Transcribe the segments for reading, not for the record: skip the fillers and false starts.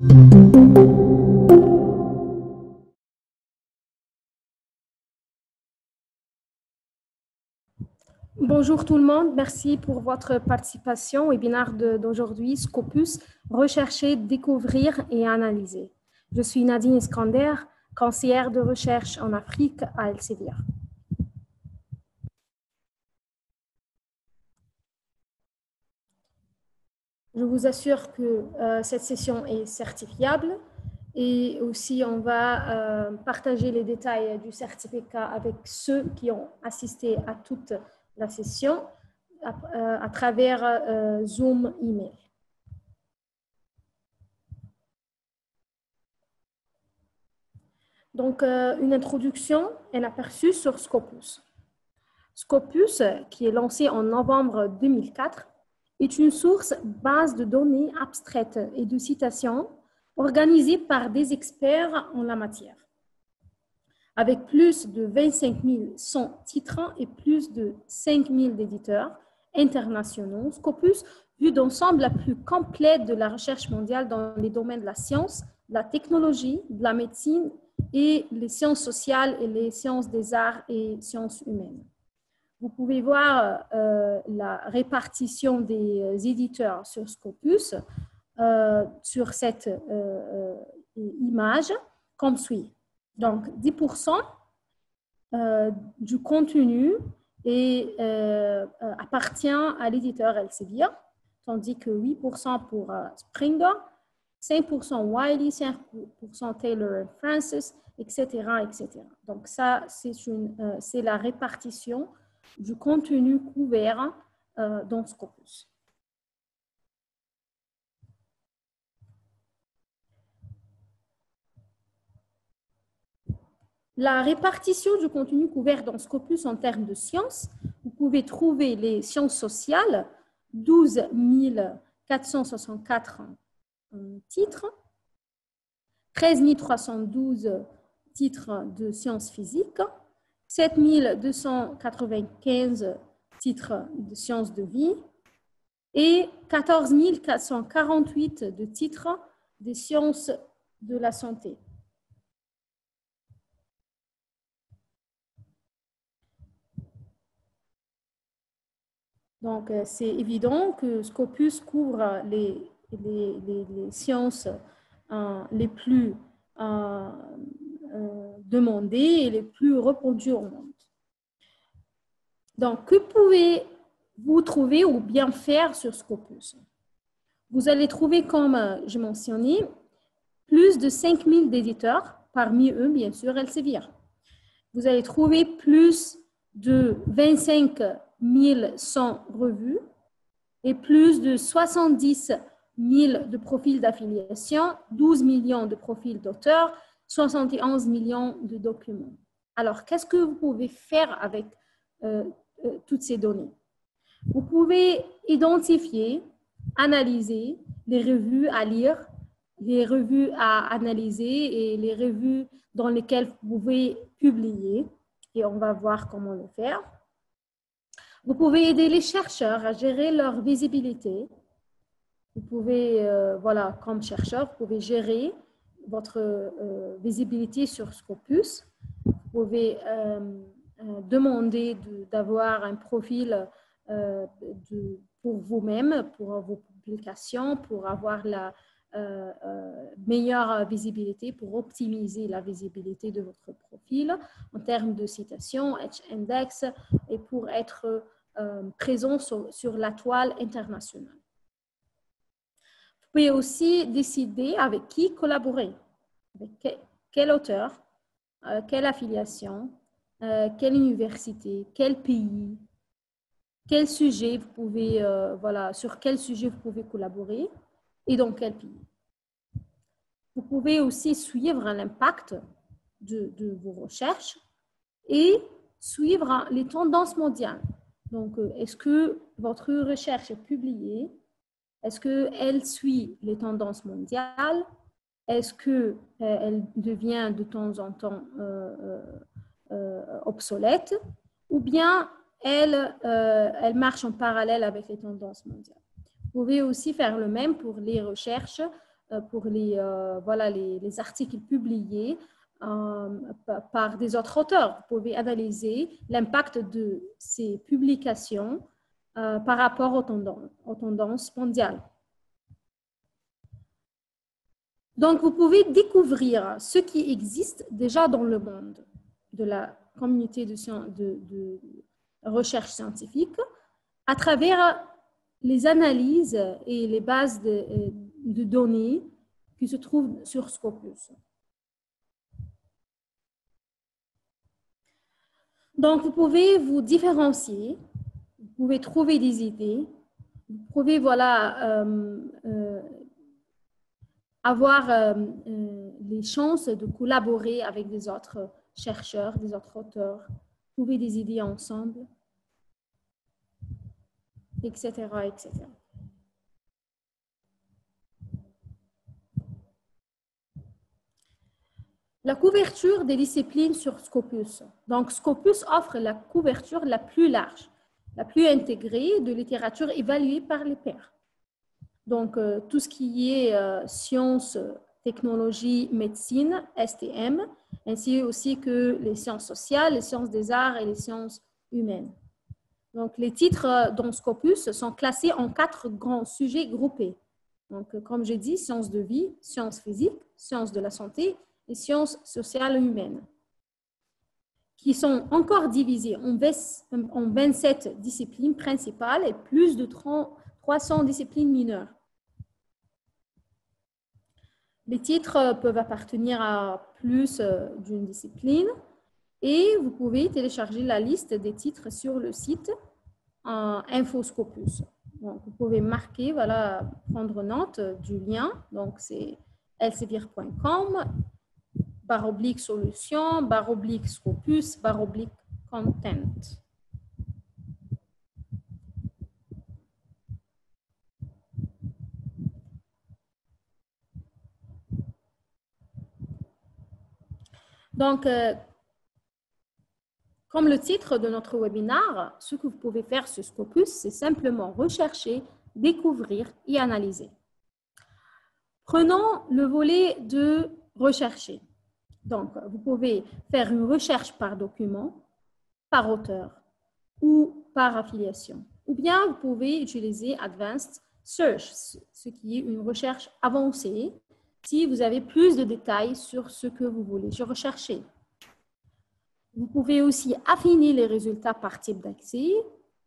Bonjour tout le monde, merci pour votre participation au webinaire d'aujourd'hui, Scopus, rechercher, découvrir et analyser. Je suis Nadine Iskander, conseillère de recherche en Afrique à Elsevier. Je vous assure que cette session est certifiable et aussi on va partager les détails du certificat avec ceux qui ont assisté à toute la session à travers Zoom email. Donc, une introduction, un aperçu sur Scopus. Scopus, qui est lancé en novembre 2004, est une source base de données abstraites et de citations organisée par des experts en la matière. Avec plus de 25 100 titres et plus de 5 000 éditeurs internationaux, Scopus vue d'ensemble la plus complète de la recherche mondiale dans les domaines de la science, de la technologie, de la médecine et les sciences sociales et les sciences des arts et sciences humaines. Vous pouvez voir la répartition des éditeurs sur Scopus sur cette image comme suit. Donc, 10% du contenu appartient à l'éditeur Elsevier, tandis que 8% pour Springer, 5% Wiley, 5% Taylor & Francis, etc., etc. Donc, ça, c'est la répartition du contenu couvert dans Scopus. La répartition du contenu couvert dans Scopus en termes de sciences, vous pouvez trouver les sciences sociales, 12 464 titres, 13 312 titres de sciences physiques, 7 295 titres de sciences de vie et 14 448 de titres des sciences de la santé. Donc, c'est évident que Scopus couvre les sciences les plus demandées et les plus répandues au monde. Donc, que pouvez-vous trouver ou bien faire sur Scopus? Vous allez trouver, comme je mentionnais, plus de 5 000 éditeurs, parmi eux, bien sûr, Elsevier. Vous allez trouver plus de 25 100 revues et plus de 70 000 de profils d'affiliation, 12 millions de profils d'auteurs, 71 millions de documents. Alors, qu'est-ce que vous pouvez faire avec toutes ces données? Vous pouvez identifier, analyser les revues à lire, les revues à analyser et les revues dans lesquelles vous pouvez publier. Et on va voir comment le faire. Vous pouvez aider les chercheurs à gérer leur visibilité. Vous pouvez, voilà, comme chercheur, vous pouvez gérer votre visibilité sur Scopus. Vous pouvez demander d'avoir un profil pour vous-même, pour vos publications, pour avoir la meilleure visibilité, pour optimiser la visibilité de votre profil en termes de citation, H-index et pour être présent sur la toile internationale. Vous pouvez aussi décider avec qui collaborer, avec quel auteur, quelle affiliation, quelle université, quel pays, quel sujet vous pouvez, voilà, sur quel sujet vous pouvez collaborer et dans quel pays. Vous pouvez aussi suivre l'impact de vos recherches et suivre les tendances mondiales. Donc, est-ce que votre recherche est publiée? Est-ce qu'elle suit les tendances mondiales? Est-ce qu'elle devient de temps en temps obsolète? Ou bien elle marche en parallèle avec les tendances mondiales? Vous pouvez aussi faire le même pour les recherches pour les articles publiés par des autres auteurs. Vous pouvez analyser l'impact de ces publications par rapport aux tendances mondiales. Donc, vous pouvez découvrir ce qui existe déjà dans le monde de la communauté de recherche scientifique à travers les analyses et les bases de données qui se trouvent sur Scopus. Donc, vous pouvez vous différencier, vous pouvez trouver des idées, vous pouvez avoir les chances de collaborer avec des autres chercheurs, des autres auteurs, trouver des idées ensemble, etc., etc. La couverture des disciplines sur Scopus. Donc, Scopus offre la couverture la plus large, la plus intégrée de littérature évaluée par les pairs. Donc, tout ce qui est sciences, technologie, médecine, STM, ainsi aussi que les sciences sociales, les sciences des arts et les sciences humaines. Donc, les titres dans Scopus sont classés en 4 grands sujets groupés. Donc, comme j'ai dit, sciences de vie, sciences physiques, sciences de la santé et sciences sociales et humaines, qui sont encore divisées en 27 disciplines principales et plus de 300 disciplines mineures. Les titres peuvent appartenir à plus d'une discipline et vous pouvez télécharger la liste des titres sur le site InfoScopus. Donc, vous pouvez marquer, prendre note du lien. Donc, c'est elsevier.com, /solution, /scopus, /content. Donc, comme le titre de notre webinaire, ce que vous pouvez faire sur Scopus, c'est simplement rechercher, découvrir et analyser. Prenons le volet de rechercher. Donc, vous pouvez faire une recherche par document, par auteur ou par affiliation. Ou bien, vous pouvez utiliser Advanced Search, ce qui est une recherche avancée, si vous avez plus de détails sur ce que vous voulez rechercher. Vous pouvez aussi affiner les résultats par type d'accès,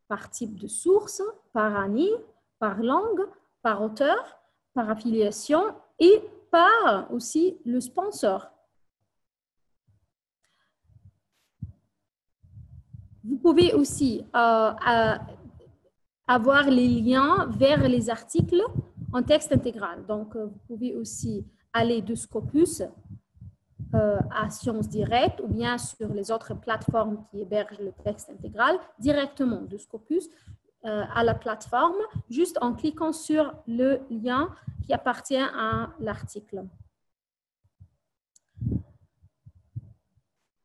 par type de source, par année, par langue, par auteur, par affiliation et par aussi le sponsor. Vous pouvez aussi avoir les liens vers les articles en texte intégral. Donc, vous pouvez aussi aller de Scopus à Sciences Directes ou bien sur les autres plateformes qui hébergent le texte intégral, directement de Scopus à la plateforme, juste en cliquant sur le lien qui appartient à l'article.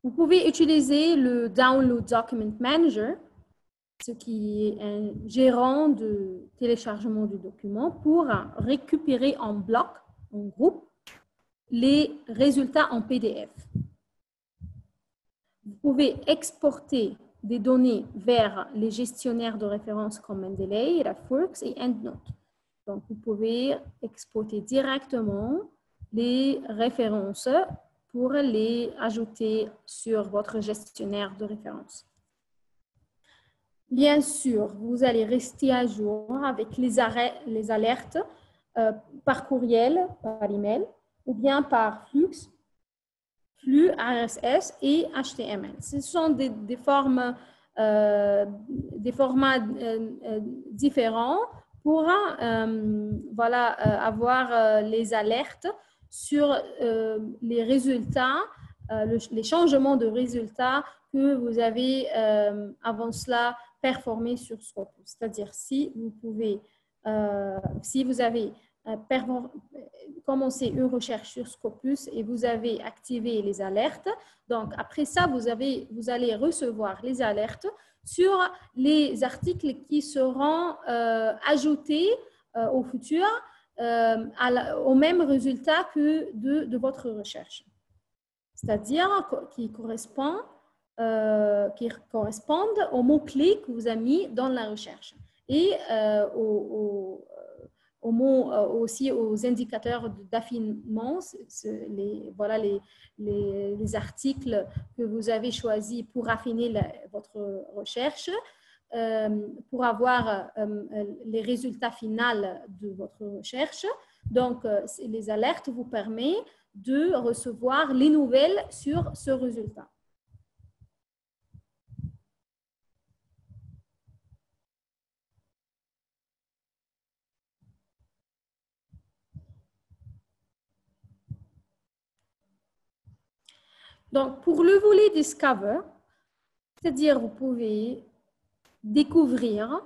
Vous pouvez utiliser le Download Document Manager, ce qui est un gérant de téléchargement du document, pour récupérer en bloc, en groupe, les résultats en PDF. Vous pouvez exporter des données vers les gestionnaires de références comme Mendeley, RefWorks et EndNote. Donc, vous pouvez exporter directement les références pour les ajouter sur votre gestionnaire de références. Bien sûr, vous allez rester à jour avec les alertes par courriel, par email, ou bien par flux RSS et HTML. Ce sont des formats différents pour avoir les alertes sur les résultats, les changements de résultats que vous avez avant cela performé sur Scopus. C'est-à-dire si vous avez commencé une recherche sur Scopus et vous avez activé les alertes, donc après ça, vous allez recevoir les alertes sur les articles qui seront ajoutés au futur au même résultat que de votre recherche. C'est-à-dire qui correspondent aux mots-clés que vous avez mis dans la recherche et aussi aux indicateurs d'affinement, voilà les articles que vous avez choisis pour affiner votre recherche, pour avoir les résultats finaux de votre recherche. Donc, les alertes vous permettent de recevoir les nouvelles sur ce résultat. Donc, pour le volet Discover, c'est-à-dire vous pouvez découvrir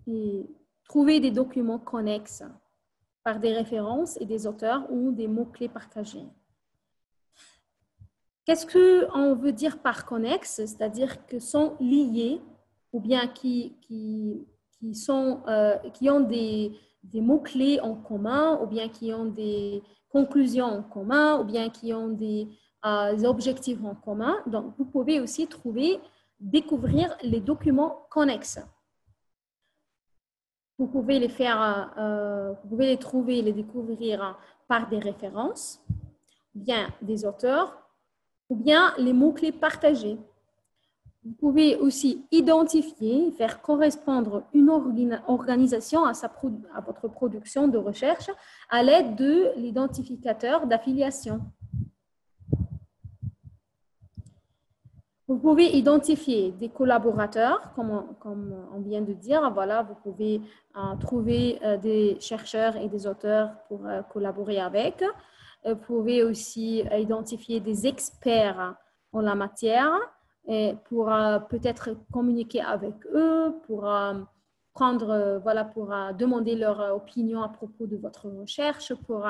et trouver des documents connexes par des références et des auteurs ou des mots-clés partagés. Qu'est-ce qu'on veut dire par connexe? C'est-à-dire que sont liés ou bien qui ont des mots-clés en commun ou bien qui ont des conclusions en commun ou bien qui ont des objectifs en commun. Donc, vous pouvez aussi découvrir les documents connexes. Vous pouvez les trouver, les découvrir par des références, bien des auteurs, ou bien les mots-clés partagés. Vous pouvez aussi identifier, faire correspondre une organisation à votre production de recherche à l'aide de l'identificateur d'affiliation. Vous pouvez identifier des collaborateurs, comme on vient de dire. Voilà, vous pouvez trouver des chercheurs et des auteurs pour collaborer avec. Vous pouvez aussi identifier des experts en la matière et pour peut-être communiquer avec eux, pour pour demander leur opinion à propos de votre recherche, pour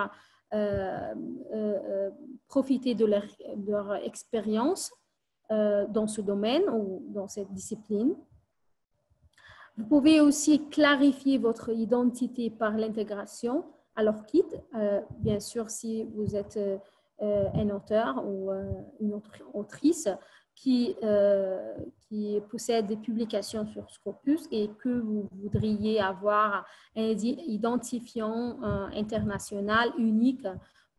profiter de leur expérience dans ce domaine ou dans cette discipline. Vous pouvez aussi clarifier votre identité par l'intégration à leur kit. Bien sûr, si vous êtes un auteur ou une autrice qui possède des publications sur Scopus et que vous voudriez avoir un identifiant international unique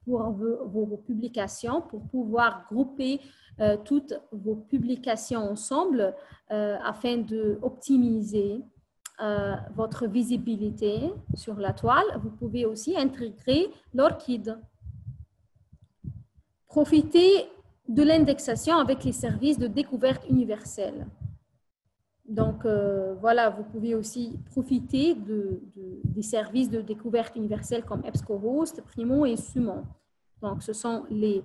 pour vos publications, pour pouvoir grouper toutes vos publications ensemble afin d'optimiser votre visibilité sur la toile. Vous pouvez aussi intégrer l'ORCID. Profitez de l'indexation avec les services de découverte universelle. Donc, voilà, vous pouvez aussi profiter des services de découverte universelle comme EBSCOhost, Primo et Sumo. Donc, ce sont les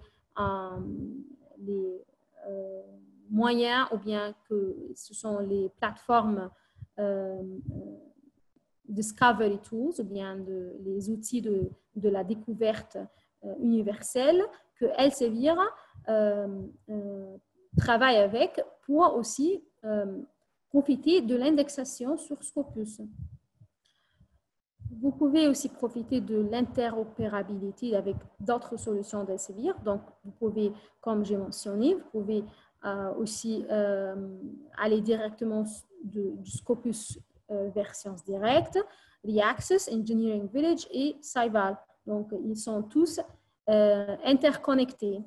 moyens ou bien que ce sont les plateformes Discovery Tools ou bien les outils de la découverte universelle que Elsevier travaille avec pour aussi profiter de l'indexation sur Scopus. Vous pouvez aussi profiter de l'interopérabilité avec d'autres solutions d'Elsevier. Donc, vous pouvez, comme j'ai mentionné, vous pouvez aussi aller directement du Scopus vers Sciences Directes, Reaccess, Engineering Village et Scival. Donc, ils sont tous interconnectés.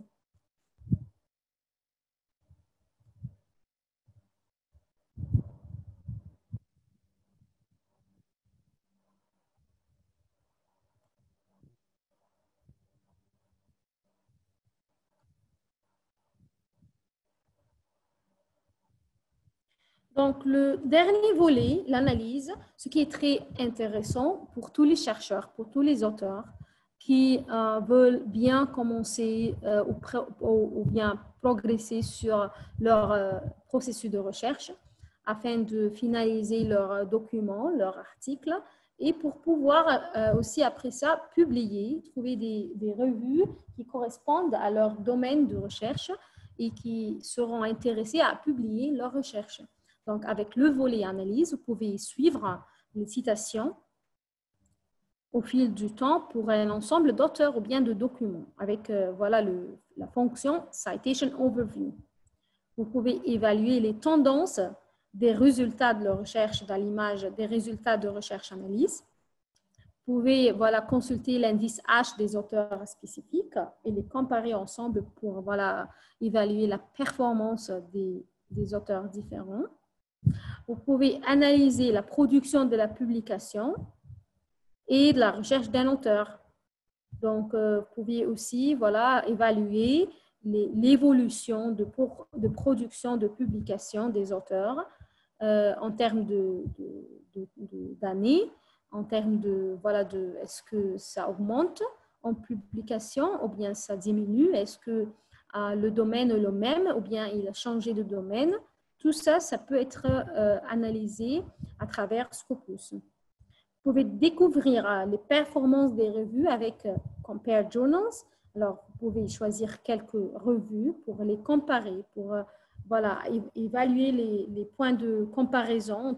Donc, le dernier volet, l'analyse, ce qui est très intéressant pour tous les chercheurs, pour tous les auteurs qui veulent bien commencer ou bien progresser sur leur processus de recherche afin de finaliser leurs documents, leurs articles et pour pouvoir aussi après ça publier, trouver des revues qui correspondent à leur domaine de recherche et qui seront intéressés à publier leurs recherches. Donc, avec le volet analyse, vous pouvez suivre les citations au fil du temps pour un ensemble d'auteurs ou bien de documents avec voilà, la fonction Citation Overview. Vous pouvez évaluer les tendances des résultats de la recherche dans l'image, des résultats de recherche-analyse. Vous pouvez voilà, consulter l'indice H des auteurs spécifiques et les comparer ensemble pour voilà, évaluer la performance des auteurs différents. Vous pouvez analyser la production de la publication et de la recherche d'un auteur. Donc, vous pouvez aussi voilà, évaluer l'évolution de production, de publication des auteurs en termes d'années, en termes de, voilà, est-ce que ça augmente en publication ou bien ça diminue, est-ce que le domaine est le même ou bien il a changé de domaine. Tout ça, ça peut être analysé à travers Scopus. Vous pouvez découvrir les performances des revues avec Compare Journals. Alors, vous pouvez choisir quelques revues pour les comparer, pour voilà, évaluer les points de comparaison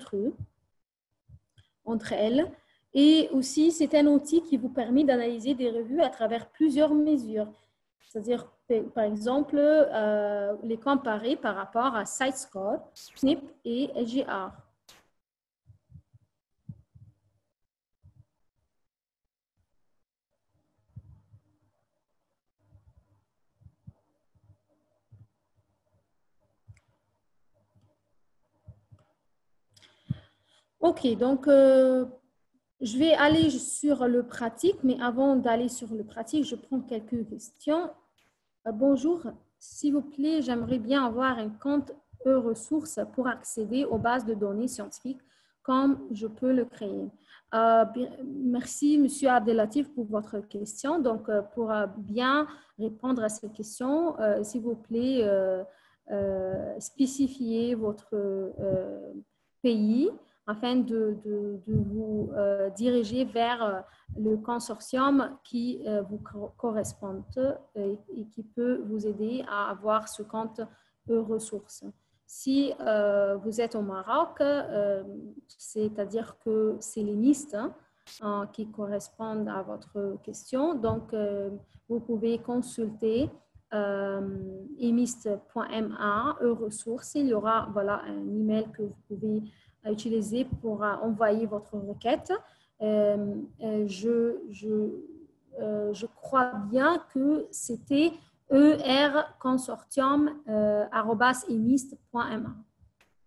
entre elles. Et aussi, c'est un outil qui vous permet d'analyser des revues à travers plusieurs mesures. C'est-à-dire, par exemple, les comparer par rapport à CiteScore, SNP et SGR. OK, donc je vais aller sur le pratique, mais avant d'aller sur le pratique, je prends quelques questions. Bonjour, s'il vous plaît, j'aimerais bien avoir un compte e-ressources pour accéder aux bases de données scientifiques, comme je peux le créer. Merci, Monsieur Abdelatif, pour votre question. Donc, pour bien répondre à cette question, s'il vous plaît, spécifiez votre pays afin de vous diriger vers le consortium qui vous correspond et qui peut vous aider à avoir ce compte e-ressources. Si vous êtes au Maroc, c'est-à-dire que c'est les NIST qui correspondent à votre question. Donc, vous pouvez consulter emist.ma, e-ressources. Il y aura voilà, un email que vous pouvez utiliser pour envoyer votre requête. Je crois bien que c'était erconsortium@emist.ma.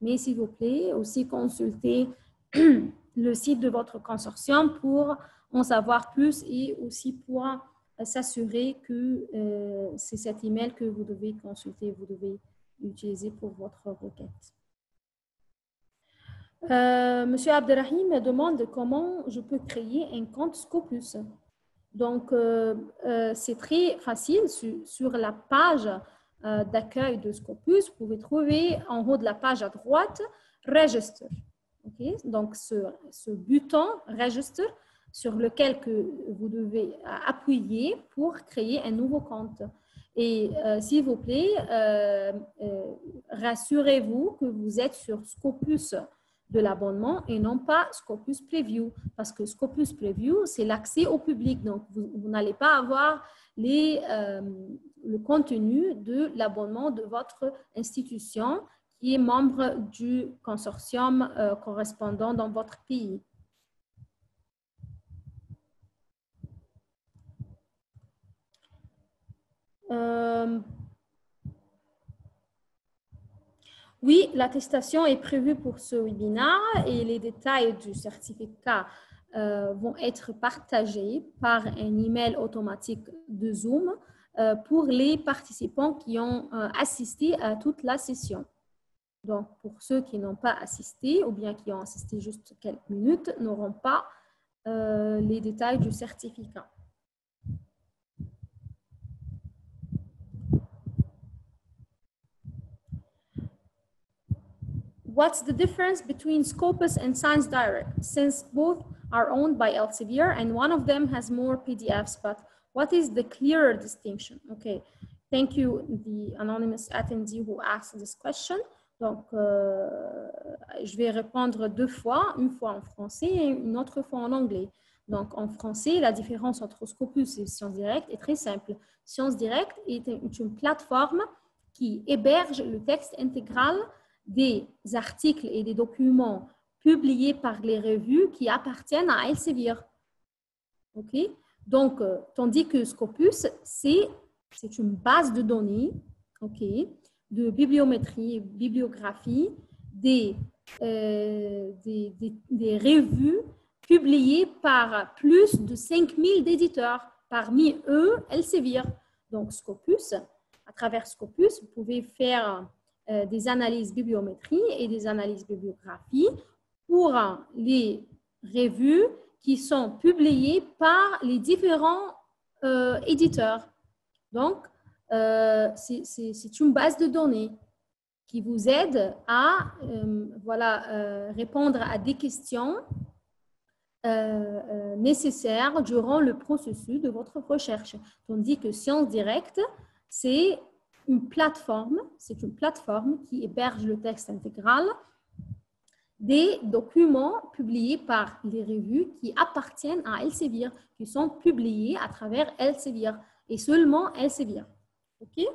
Mais s'il vous plaît, aussi consultez le site de votre consortium pour en savoir plus et aussi pour s'assurer que c'est cet email que vous devez consulter, vous devez utiliser pour votre requête. Monsieur Abderrahim me demande comment je peux créer un compte Scopus. Donc, c'est très facile sur la page d'accueil de Scopus. Vous pouvez trouver en haut de la page à droite « Register ». Okay? Donc, ce bouton « Register » sur lequel que vous devez appuyer pour créer un nouveau compte. Et s'il vous plaît, rassurez-vous que vous êtes sur Scopus de l'abonnement et non pas Scopus Preview, parce que Scopus Preview, c'est l'accès au public. Donc, vous n'allez pas avoir le contenu de l'abonnement de votre institution qui est membre du consortium correspondant dans votre pays. Oui, l'attestation est prévue pour ce webinaire et les détails du certificat vont être partagés par un email automatique de Zoom pour les participants qui ont assisté à toute la session. Donc, pour ceux qui n'ont pas assisté ou bien qui ont assisté juste quelques minutes, n'auront pas les détails du certificat. What's the difference between Scopus and Science Direct, since both are owned by Elsevier and one of them has more PDFs, but what is the clearer distinction? Okay, thank you, the anonymous attendee who asked this question. Donc, je vais répondre deux fois, une fois en français et une autre fois en anglais. Donc, en français, la différence entre Scopus et Sciences Direct est très simple. Sciences Direct est une plateforme qui héberge le texte intégral des articles et des documents publiés par les revues qui appartiennent à Elsevier. OK? Donc, tandis que Scopus, c'est une base de données, OK, de bibliométrie, bibliographie, des revues publiées par plus de 5000 éditeurs, parmi eux Elsevier. Donc, Scopus, à travers Scopus, vous pouvez faire des analyses bibliométrie et des analyses bibliographie pour les revues qui sont publiées par les différents éditeurs. Donc, c'est une base de données qui vous aide à répondre à des questions nécessaires durant le processus de votre recherche. Tandis que Sciences Direct, c'est une plateforme qui héberge le texte intégral des documents publiés par les revues qui appartiennent à Elsevier, qui sont publiés à travers Elsevier et seulement Elsevier. OK?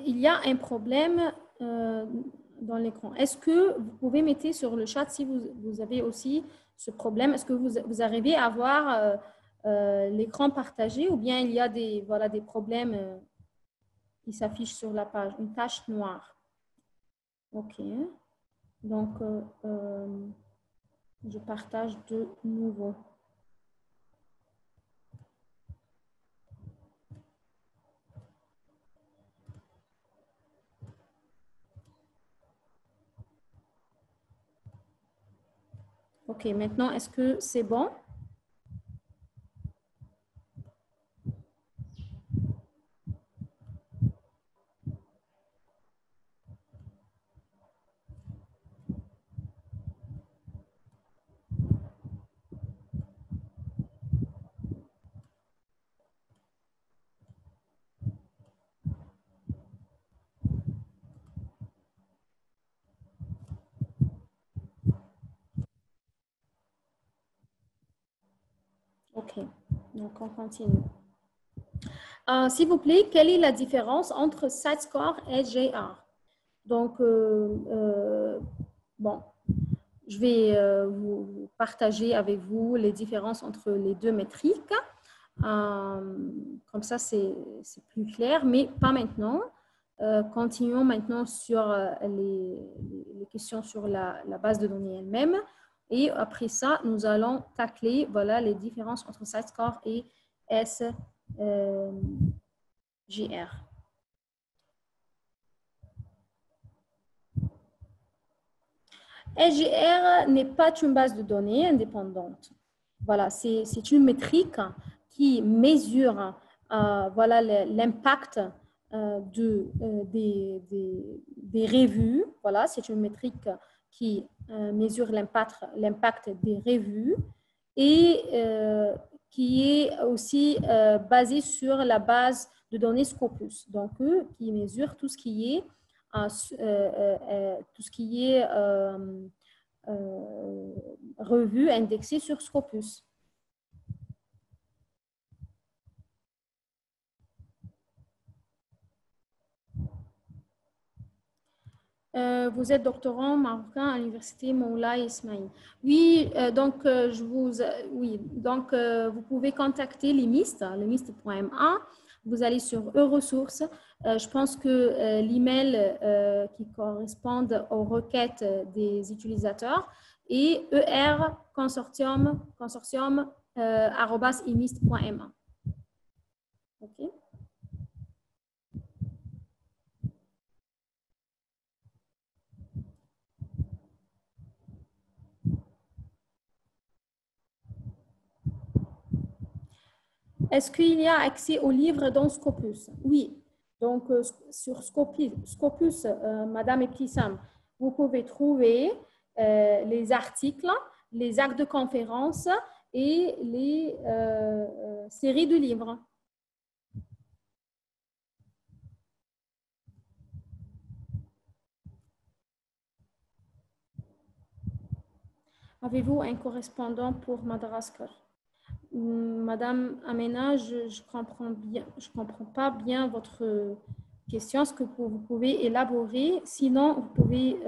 Il y a un problème dans l'écran. Est-ce que vous pouvez mettre sur le chat si vous avez aussi ce problème? Est-ce que vous arrivez à voir l'écran partagé ou bien il y a des problèmes qui s'affichent sur la page, une tache noire? OK. Donc, je partage de nouveau. OK, maintenant, est-ce que c'est bon? OK, donc on continue. S'il vous plaît, quelle est la différence entre CiteScore et GR? Donc, bon, je vais vous partager avec vous les différences entre les deux métriques. Comme ça, c'est plus clair, mais pas maintenant. Continuons maintenant sur les questions sur la base de données elle-même. Et après ça, nous allons tacler les différences entre CiteScore et SGR. SGR n'est pas une base de données indépendante. Voilà, c'est une métrique qui mesure l'impact des revues. Voilà, c'est une métrique qui mesure l'impact des revues et qui est aussi basée sur la base de données Scopus. Donc, qui mesure tout ce qui est revue indexée sur Scopus. Vous êtes doctorant marocain à l'université Moulay Ismail. Oui, donc vous pouvez contacter l'EMIST.ma. Vous allez sur ressources. Je pense que l'email qui correspond aux requêtes des utilisateurs est erconsortium@emist.ma. OK. Est-ce qu'il y a accès aux livres dans Scopus? Oui. Donc, sur Scopus, Madame Ebtissam, vous pouvez trouver les articles, les actes de conférence et les séries de livres. Avez-vous un correspondant pour Madagascar? Madame Amena, je comprends pas bien votre question. Est-ce que vous pouvez élaborer? Sinon, vous pouvez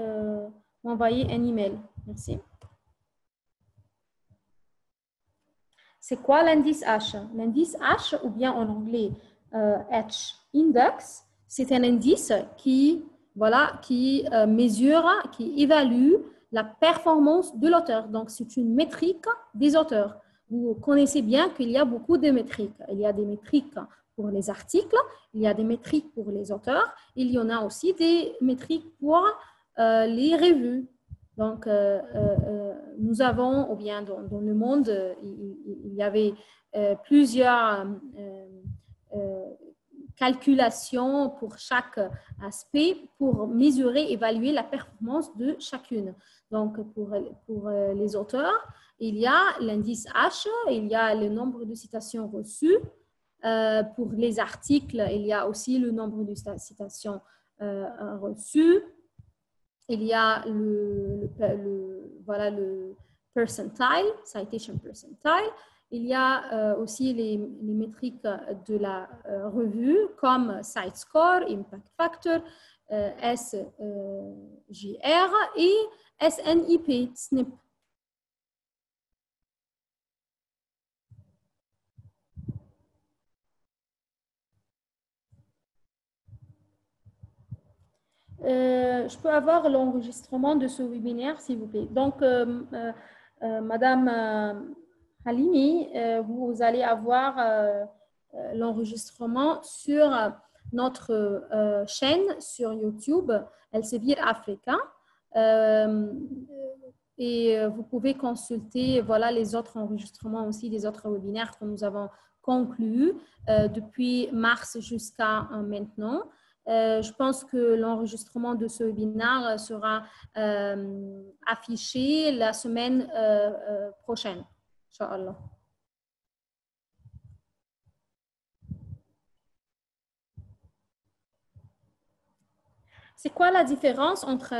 m'envoyer un email. Merci. C'est quoi l'indice H? L'indice H, ou bien en anglais H index, c'est un indice qui mesure, qui évalue la performance de l'auteur. Donc, c'est une métrique des auteurs. Vous connaissez bien qu'il y a beaucoup de métriques. Il y a des métriques pour les articles, il y a des métriques pour les auteurs, il y en a aussi des métriques pour les revues. Donc, nous avons, ou bien dans le monde, il y avait plusieurs calculations pour chaque aspect pour mesurer, évaluer la performance de chacune. Donc, pour les auteurs, il y a l'indice H, il y a le nombre de citations reçues. Pour les articles, il y a aussi le nombre de citations reçues. Il y a le percentile, citation percentile. Il y a aussi les métriques de la revue comme Site Score, Impact Factor, SGR et SNIP, SNP. Je peux avoir l'enregistrement de ce webinaire, s'il vous plaît. Donc, Madame Halimi, vous allez avoir l'enregistrement sur notre chaîne sur YouTube, Elsevier Africa. Et vous pouvez consulter les autres enregistrements aussi des autres webinaires que nous avons conclus depuis mars jusqu'à maintenant. Je pense que l'enregistrement de ce webinaire sera affiché la semaine prochaine, Inch'Allah. C'est quoi la différence entre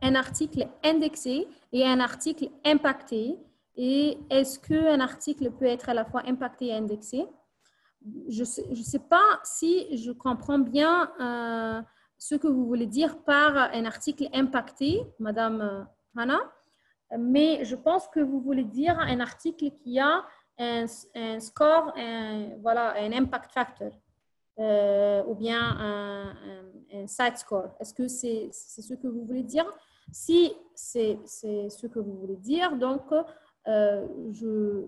un article indexé et un article impacté? Et est-ce qu'un article peut être à la fois impacté et indexé? Je sais pas si je comprends bien ce que vous voulez dire par un article impacté, Madame Hana, mais je pense que vous voulez dire un article qui a un score, un impact factor, ou bien un site score. Est-ce que c'est ce que vous voulez dire? Si c'est ce que vous voulez dire, donc je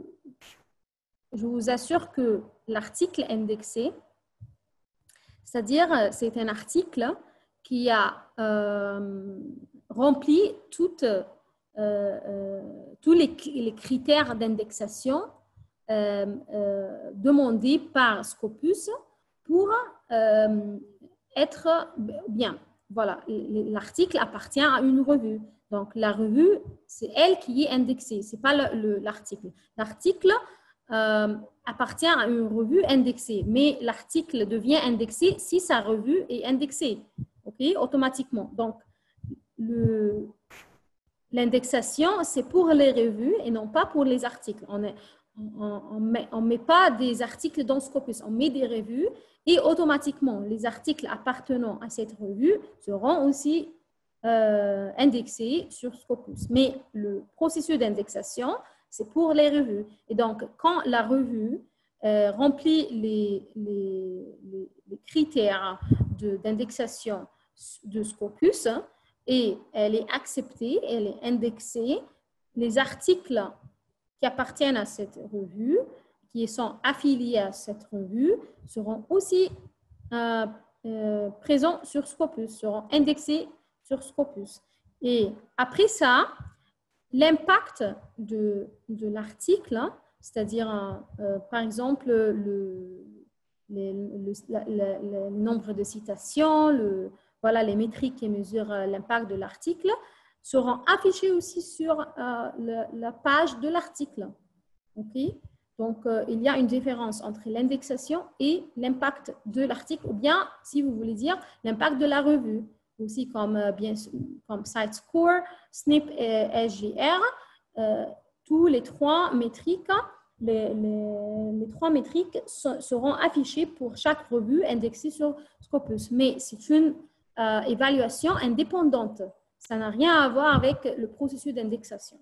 vous assure que l'article indexé, c'est-à-dire c'est un article qui a rempli tous les critères d'indexation demandés par Scopus pour être bien. Voilà, l'article appartient à une revue. Donc, la revue, c'est elle qui est indexée, ce n'est pas l'article. L'article appartient à une revue indexée, mais l'article devient indexé si sa revue est indexée, automatiquement. Donc, l'indexation, c'est pour les revues et non pas pour les articles. On met pas des articles dans Scopus, on met des revues et automatiquement, les articles appartenant à cette revue seront aussi indexés sur Scopus. Mais le processus d'indexation, c'est pour les revues. Et donc, quand la revue remplit les critères d'indexation de Scopus et elle est acceptée, elle est indexée, les articles qui appartiennent à cette revue, qui sont affiliés à cette revue, seront aussi présents sur Scopus, seront indexés sur Scopus. Et après ça, l'impact de l'article, c'est-à-dire, par exemple, le nombre de citations, les métriques qui mesurent l'impact de l'article, seront affichées aussi sur la page de l'article. Okay? Donc, il y a une différence entre l'indexation et l'impact de l'article, ou bien, si vous voulez dire, l'impact de la revue, aussi comme Site Score, SNP et SGR. tous les trois métriques, les trois métriques seront affichées pour chaque revue indexée sur Scopus. Mais c'est une évaluation indépendante. Ça n'a rien à voir avec le processus d'indexation.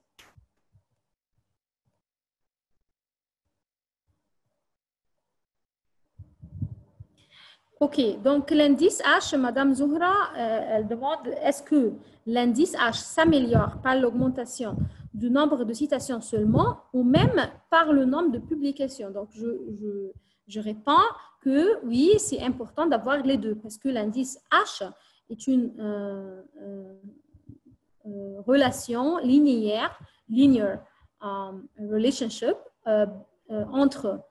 OK, donc l'indice H, Madame Zohra, elle demande est-ce que l'indice H s'améliore par l'augmentation du nombre de citations seulement ou même par le nombre de publications? Donc, je réponds que oui, c'est important d'avoir les deux parce que l'indice H est une relation linéaire, linear relationship entre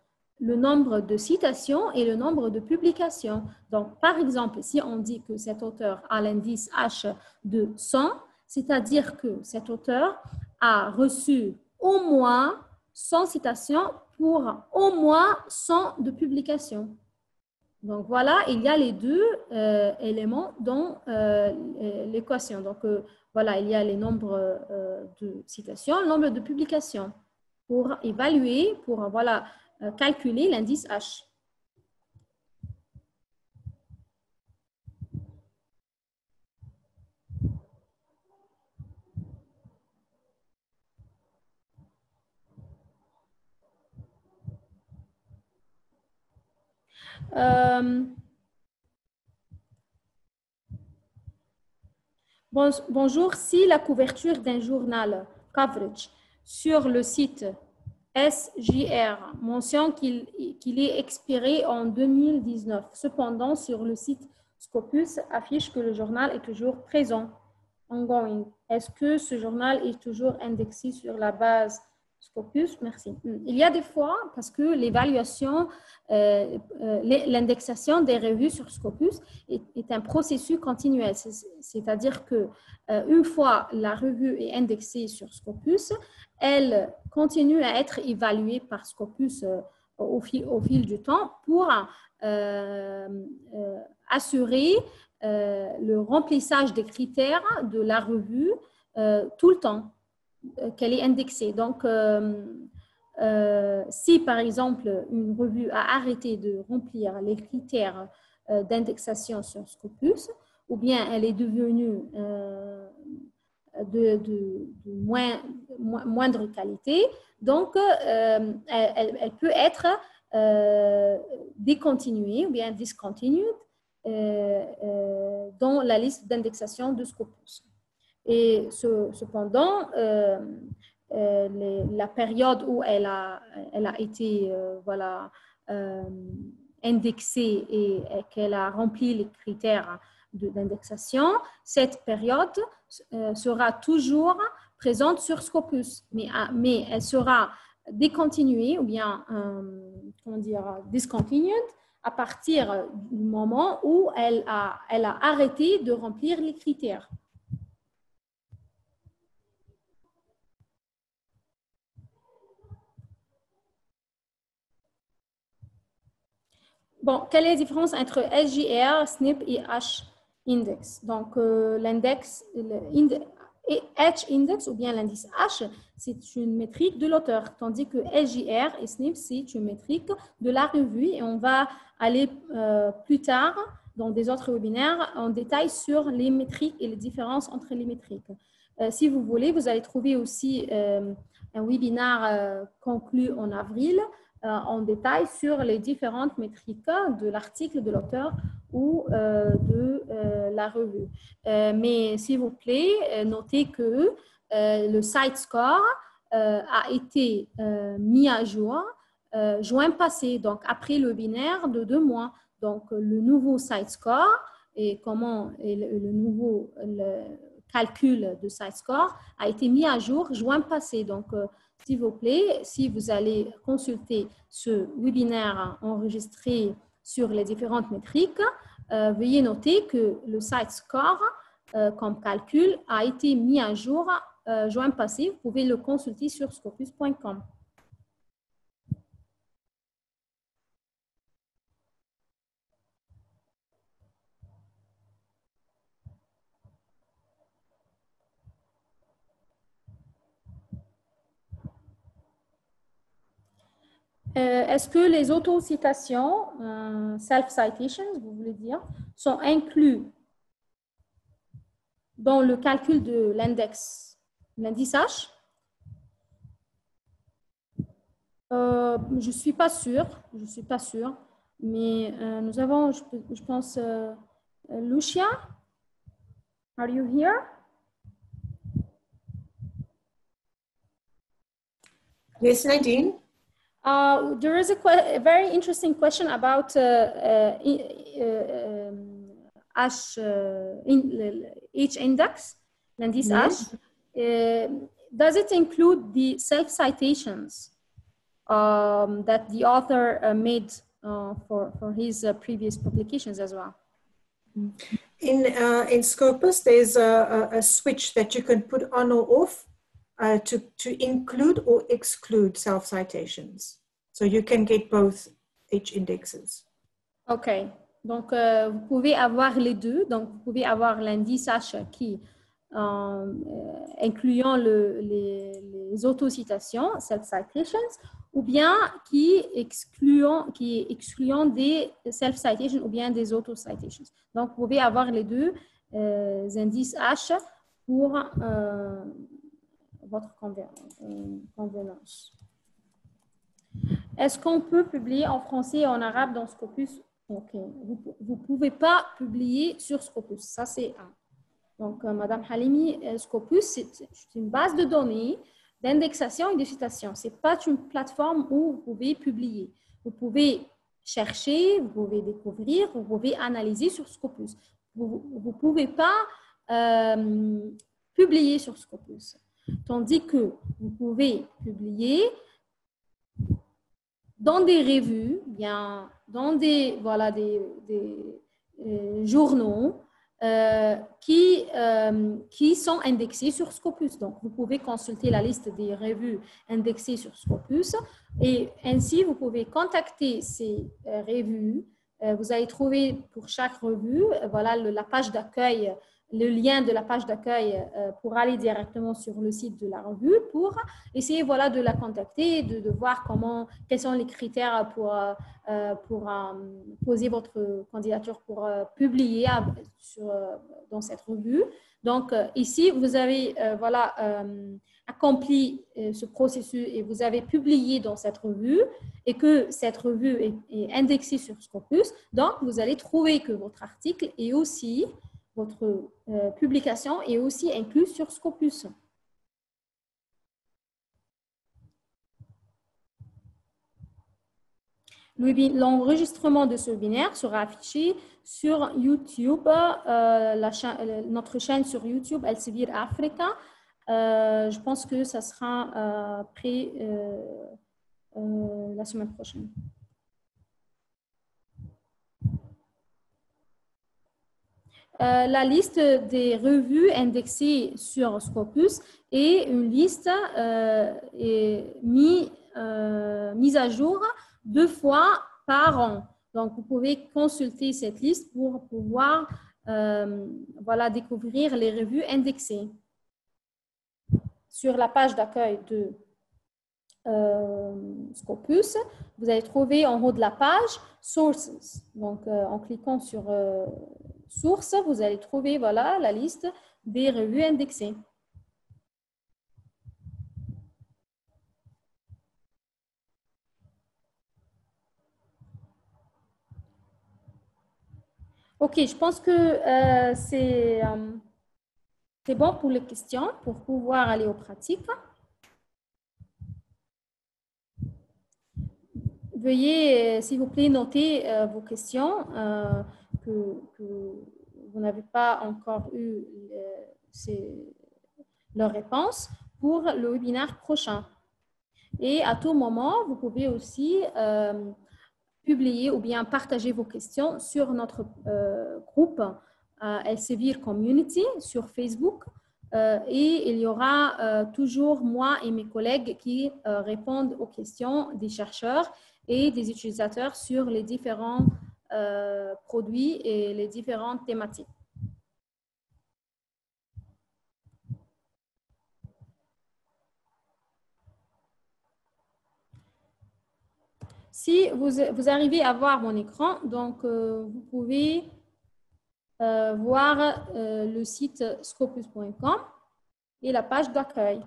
le nombre de citations et le nombre de publications. Donc, par exemple, si on dit que cet auteur a l'indice H de 100, c'est-à-dire que cet auteur a reçu au moins 100 citations pour au moins 100 de publications. Donc, voilà, il y a les deux éléments dans l'équation. Donc, voilà, il y a les nombres de citations, le nombre de publications pour évaluer, pour voilà, calculer l'indice H. Bonjour, si la couverture d'un journal coverage sur le site SJR mentionne qu'il est expiré en 2019. Cependant, sur le site Scopus affiche que le journal est toujours présent, ongoing. Est-ce que ce journal est toujours indexé sur la base Scopus? Merci. Il y a des fois, parce que l'évaluation, l'indexation des revues sur Scopus est un processus continuel. C'est-à-dire que une fois la revue est indexée sur Scopus, elle continue à être évaluée par Scopus au fil du temps pour assurer le remplissage des critères de la revue tout le temps qu'elle est indexée. Donc, si par exemple une revue a arrêté de remplir les critères d'indexation sur Scopus, ou bien elle est devenue de moindre qualité, donc elle peut être décontinuée ou bien discontinued dans la liste d'indexation de Scopus. Et cependant, la période où elle a été voilà, indexée et qu'elle a rempli les critères d'indexation, cette période sera toujours présente sur Scopus, mais elle sera décontinuée ou bien, comment dire, discontinued à partir du moment où elle a arrêté de remplir les critères. Bon, quelle est la différence entre SJR, SNP et H-index? Donc, l'index, H-index ou bien l'indice H, c'est une métrique de l'auteur, tandis que SJR et SNP, c'est une métrique de la revue. Et on va aller plus tard dans des autres webinaires en détail sur les métriques et les différences entre les métriques. Si vous voulez, vous allez trouver aussi un webinaire conclu en avril en détail sur les différentes métriques de l'article de l'auteur ou de la revue. Mais s'il vous plaît, notez que le site score a été mis à jour juin passé, donc après le binaire de 2 mois. Donc, le nouveau site score et comment le nouveau calcul de site score a été mis à jour juin passé. Donc, s'il vous plaît, si vous allez consulter ce webinaire enregistré sur les différentes métriques, veuillez noter que le site score comme calcul a été mis à jour juin passé. Vous pouvez le consulter sur scopus.com. Est-ce que les autocitations, self-citations, vous voulez dire, sont inclus dans le calcul de l'indice H? Je ne suis pas sûre, mais nous avons, je pense, Lucia, are you here? Yes, Nadine. There is a very interesting question about each index, l'indice Yes. H. Does it include the self-citations that the author made for his previous publications as well? In Scopus, there's a switch that you can put on or off to include or exclude self-citations. So you can get both H indexes. OK. Donc, vous pouvez avoir les deux. Donc, vous pouvez avoir l'indice H qui, incluant les autocitations, self-citations, ou bien qui excluant des self-citations ou bien des autocitations. Donc, vous pouvez avoir les deux indices H pour votre convenance. Est-ce qu'on peut publier en français et en arabe dans Scopus? OK. Vous ne pouvez pas publier sur Scopus. Ça, c'est un. Donc, Madame Halimi, Scopus, c'est une base de données d'indexation et de citation. Ce n'est pas une plateforme où vous pouvez publier. Vous pouvez chercher, vous pouvez découvrir, vous pouvez analyser sur Scopus. Vous ne pouvez pas publier sur Scopus. Tandis que vous pouvez publier dans des revues, bien, dans des journaux qui sont indexés sur Scopus. Donc, vous pouvez consulter la liste des revues indexées sur Scopus et ainsi, vous pouvez contacter ces revues. Vous allez trouver pour chaque revue, voilà, la page d'accueil, le lien de la page d'accueil pour aller directement sur le site de la revue pour essayer voilà, de la contacter, de voir quels sont les critères pour poser votre candidature pour publier dans cette revue. Donc, ici, vous avez accompli ce processus et vous avez publié dans cette revue et que cette revue est indexée sur Scopus. Donc, vous allez trouver que votre article est aussi votre publication est aussi incluse sur Scopus. L'enregistrement de ce webinaire sera affiché sur YouTube, notre chaîne sur YouTube, Elsevier Africa. Je pense que ça sera prêt la semaine prochaine. La liste des revues indexées sur Scopus est une liste mise à jour 2 fois par an. Donc, vous pouvez consulter cette liste pour pouvoir découvrir les revues indexées. Sur la page d'accueil de Scopus, vous allez trouver en haut de la page « Sources ». Donc, en cliquant sur « Sources », vous allez trouver voilà, la liste des revues indexées. OK, je pense que c'est bon pour les questions, pour pouvoir aller aux pratiques. Veuillez, s'il vous plaît, noter vos questions que vous n'avez pas encore eu leurs réponses pour le webinaire prochain. Et à tout moment, vous pouvez aussi publier ou bien partager vos questions sur notre groupe Elsevier Community sur Facebook. Et il y aura toujours moi et mes collègues qui répondent aux questions des chercheurs et des utilisateurs sur les différents produits et les différentes thématiques. si vous arrivez à voir mon écran, donc vous pouvez voir le site scopus.com et la page d'accueil.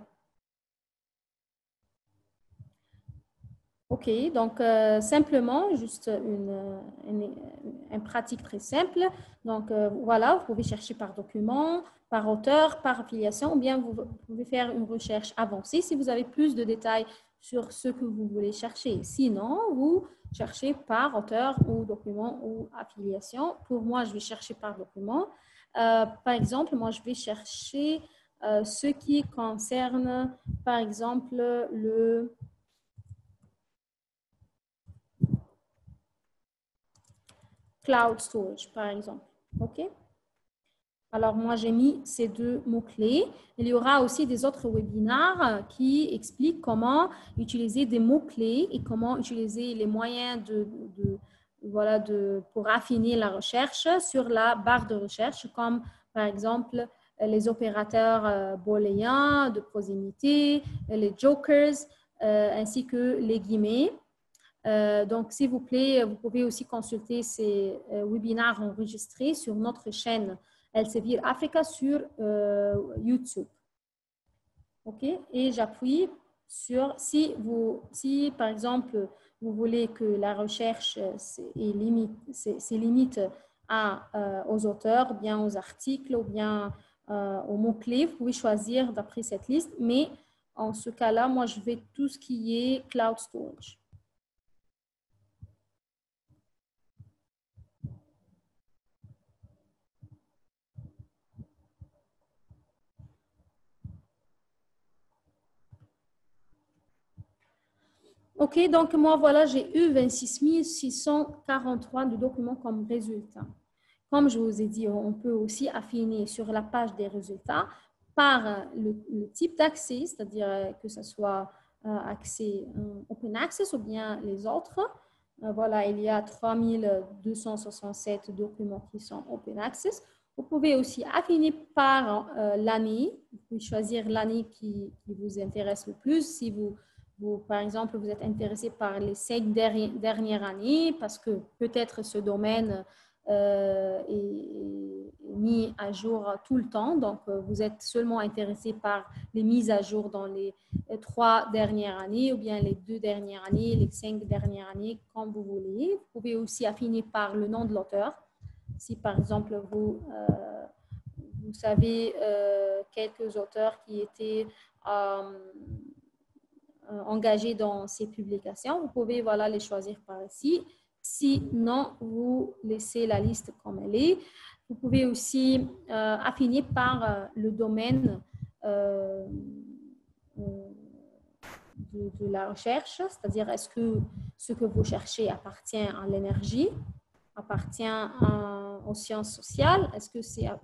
OK, donc simplement, juste une pratique très simple. Donc voilà, vous pouvez chercher par document, par auteur, par affiliation, ou bien vous pouvez faire une recherche avancée si vous avez plus de détails sur ce que vous voulez chercher. Sinon, vous cherchez par auteur ou document ou affiliation. Pour moi, je vais chercher par document. Par exemple, moi, je vais chercher ce qui concerne, par exemple, le cloud storage, par exemple. OK? Alors, moi, j'ai mis ces deux mots-clés. Il y aura aussi des autres webinaires qui expliquent comment utiliser des mots-clés et comment utiliser les moyens pour affiner la recherche sur la barre de recherche, comme par exemple les opérateurs booléens de proximité, les jokers, ainsi que les guillemets. Donc, s'il vous plaît, vous pouvez aussi consulter ces webinaires enregistrés sur notre chaîne Elsevier Africa sur YouTube. OK? Et j'appuie sur, si par exemple, vous voulez que la recherche c'est limite aux auteurs, ou bien aux articles, ou bien aux mots-clés, vous pouvez choisir d'après cette liste. Mais en ce cas-là, moi, je vais tout ce qui est cloud storage. OK, donc moi, voilà, j'ai eu 26 643 de documents comme résultat. Comme je vous ai dit, on peut aussi affiner sur la page des résultats par le type d'accès, c'est-à-dire que ce soit accès Open Access ou bien les autres. Voilà, il y a 3267 documents qui sont Open Access. Vous pouvez aussi affiner par l'année. Vous pouvez choisir l'année qui vous intéresse le plus. Si par exemple, vous êtes intéressé par les 5 dernières années parce que peut-être ce domaine est mis à jour tout le temps. Donc, vous êtes seulement intéressé par les mises à jour dans les 3 dernières années ou bien les 2 dernières années, les 5 dernières années, comme vous voulez. Vous pouvez aussi affiner par le nom de l'auteur. Si, par exemple, vous savez quelques auteurs qui étaient engagés dans ces publications, vous pouvez voilà, les choisir par ici. Sinon, vous laissez la liste comme elle est. Vous pouvez aussi affiner par le domaine de la recherche, c'est-à-dire est-ce que ce que vous cherchez appartient à l'énergie, appartient aux sciences sociales, est-ce que ça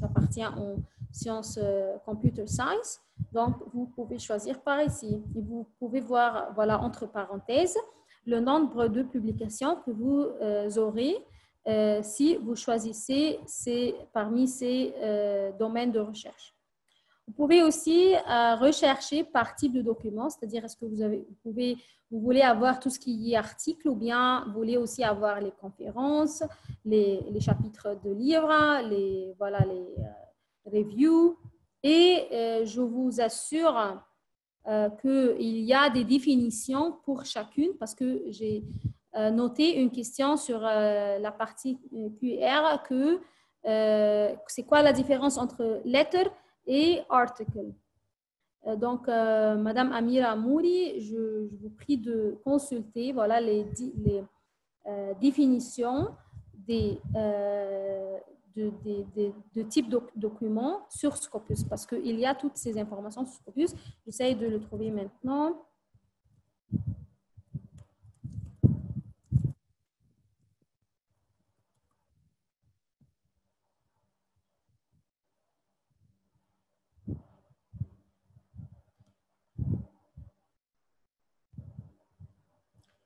appartient aux sciences computer science. Donc, vous pouvez choisir par ici. Et vous pouvez voir, voilà, entre parenthèses, le nombre de publications que vous aurez si vous choisissez parmi ces domaines de recherche. Vous pouvez aussi rechercher par type de document, c'est-à-dire est-ce que vous voulez avoir tout ce qui est article ou bien vous voulez aussi avoir les conférences, les chapitres de livres, les reviews. Et je vous assure qu'il y a des définitions pour chacune parce que j'ai noté une question sur la partie QR que c'est quoi la différence entre letter et article. Donc, Madame Amira Mouri, je vous prie de consulter voilà, les définitions de type de documents sur Scopus parce qu'il y a toutes ces informations sur Scopus. J'essaie de le trouver maintenant.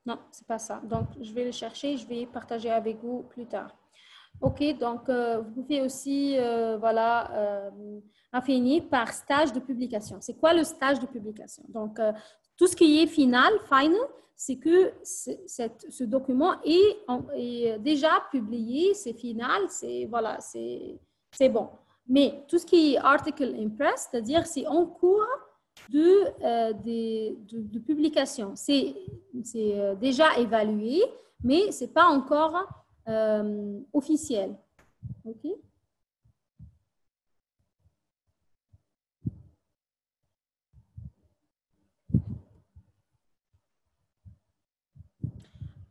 Non, c'est pas ça. Donc, je vais le chercher, je vais partager avec vous plus tard. OK, donc vous pouvez aussi affiner par stage de publication. C'est quoi le stage de publication? Donc, Tout ce qui est final, c'est que ce document est déjà publié, c'est final, voilà, c'est bon. Mais tout ce qui est article in press, c'est-à-dire c'est en cours de publication. C'est déjà évalué, mais ce n'est pas encore officiel. OK?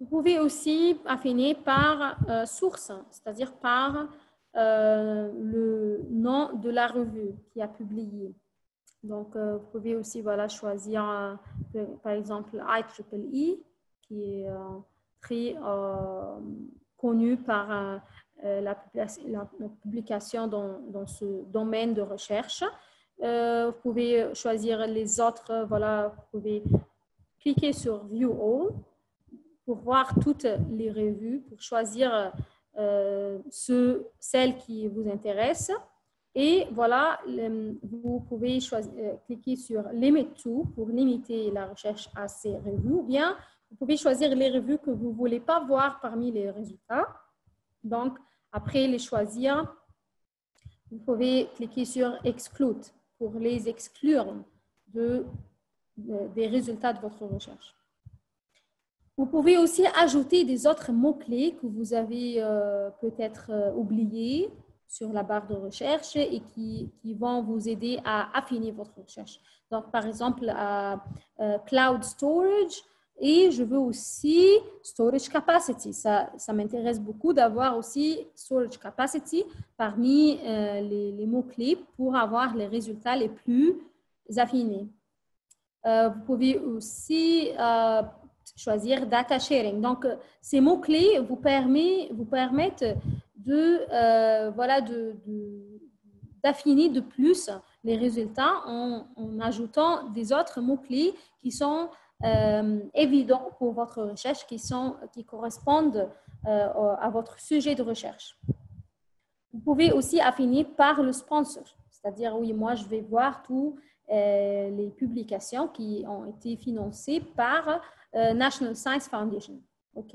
Vous pouvez aussi affiner par source, c'est-à-dire par le nom de la revue qui a publié. Donc, vous pouvez aussi voilà, choisir, par exemple, IEEE, qui est très connu par la publication dans ce domaine de recherche. Vous pouvez choisir les autres, voilà, vous pouvez cliquer sur View All pour voir toutes les revues, pour choisir celles qui vous intéressent. Et voilà, vous pouvez cliquer sur Limit To pour limiter la recherche à ces revues. Ou bien, vous pouvez choisir les revues que vous ne voulez pas voir parmi les résultats. Donc, après les choisir, vous pouvez cliquer sur Exclude pour les exclure des résultats de votre recherche. Vous pouvez aussi ajouter des autres mots-clés que vous avez peut-être oubliés sur la barre de recherche et qui vont vous aider à affiner votre recherche. Donc, par exemple, Cloud Storage et je veux aussi Storage Capacity. Ça m'intéresse beaucoup d'avoir aussi Storage Capacity parmi les mots-clés pour avoir les résultats les plus affinés. Vous pouvez aussi choisir Data Sharing. Donc, ces mots-clés vous permettent d'affiner de plus les résultats en ajoutant des autres mots-clés qui sont évidents pour votre recherche, qui correspondent à votre sujet de recherche. Vous pouvez aussi affiner par le sponsor, c'est-à-dire, oui, moi, je vais voir tous les publications qui ont été financées par National Science Foundation. OK.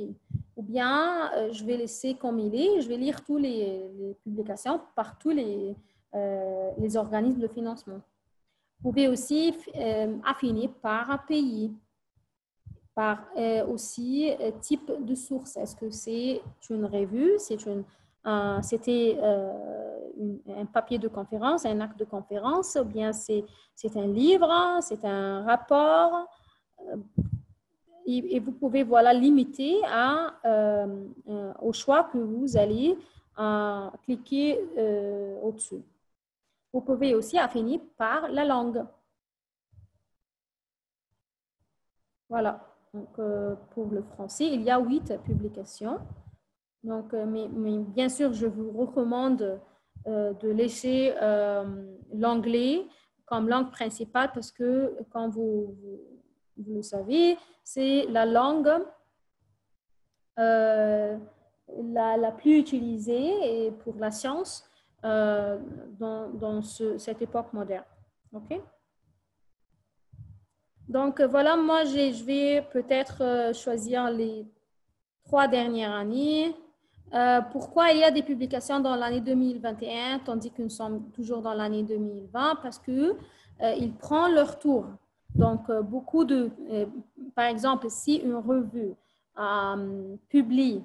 Ou bien, je vais laisser comme il est, je vais lire toutes les publications par tous les organismes de financement. Vous pouvez aussi affiner par pays, par aussi type de source. Est-ce que c'est une revue, c'était un papier de conférence, un acte de conférence, ou bien c'est un livre, c'est un rapport. Et vous pouvez voilà, limiter au choix que vous allez cliquer au-dessus. Vous pouvez aussi affiner par la langue. Voilà. Donc, pour le français, il y a 8 publications. Donc, mais bien sûr, je vous recommande de laisser l'anglais comme langue principale parce que, comme vous le savez, c'est la langue la plus utilisée et pour la science dans cette époque moderne. OK? Donc, voilà, moi, je vais peut-être choisir les 3 dernières années. Pourquoi il y a des publications dans l'année 2021 tandis que nous sommes toujours dans l'année 2020? Parce qu'ils prennent leur tour. Donc, par exemple, si une revue publie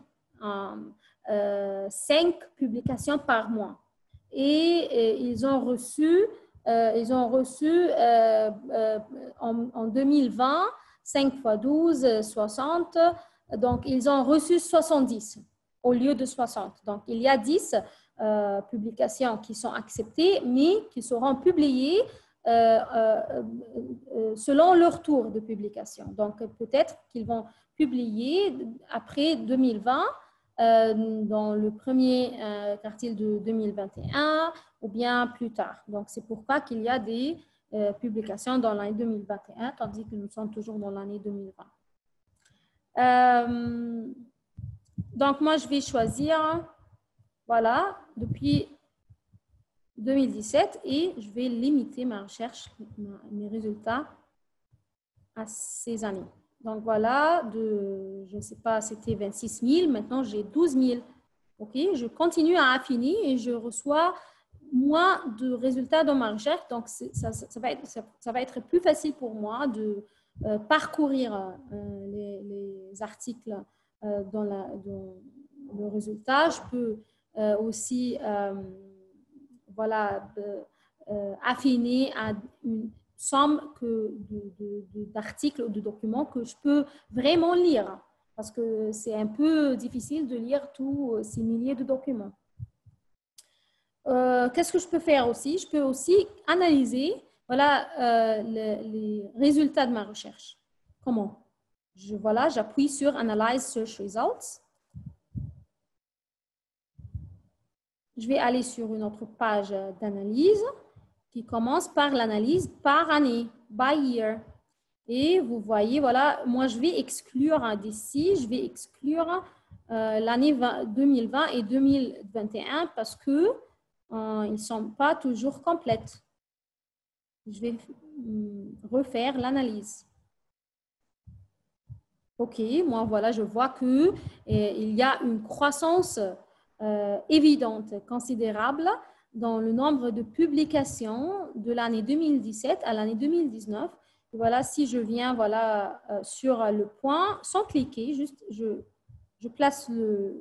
5 publications par mois et ils ont reçu en 2020 5 x 12, 60. Donc, ils ont reçu 70 au lieu de 60. Donc, il y a 10 publications qui sont acceptées, mais qui seront publiées selon leur tour de publication. Donc, peut-être qu'ils vont publier après 2020 dans le premier quartile de 2021 ou bien plus tard. Donc, c'est pourquoi qu'il y a des publications dans l'année 2021, tandis que nous sommes toujours dans l'année 2020. Donc, moi, je vais choisir, voilà, depuis 2017 et je vais limiter ma recherche, mes résultats à ces années. Donc voilà, je ne sais pas, c'était 26 000, maintenant j'ai 12 000. OK, je continue à affiner et je reçois moins de résultats dans ma recherche. Donc ça va être plus facile pour moi de parcourir les articles dans le résultat. Je peux aussi voilà, affiner à une somme d'articles ou de documents que je peux vraiment lire, parce que c'est un peu difficile de lire tous ces milliers de documents. Qu'est-ce que je peux faire aussi? Je peux aussi analyser voilà, les résultats de ma recherche. Comment? Voilà, j'appuie sur Analyze Search Results. Je vais aller sur une autre page d'analyse qui commence par l'analyse par année, by year. Et vous voyez, voilà, moi je vais exclure d'ici, je vais exclure l'année 2020 et 2021 parce que ils ne sont pas toujours complètes. Je vais refaire l'analyse. OK, moi voilà, je vois qu'il y a une croissance évidente, considérable dans le nombre de publications de l'année 2017 à l'année 2019. Et voilà, si je viens voilà, sur le point, sans cliquer, juste je place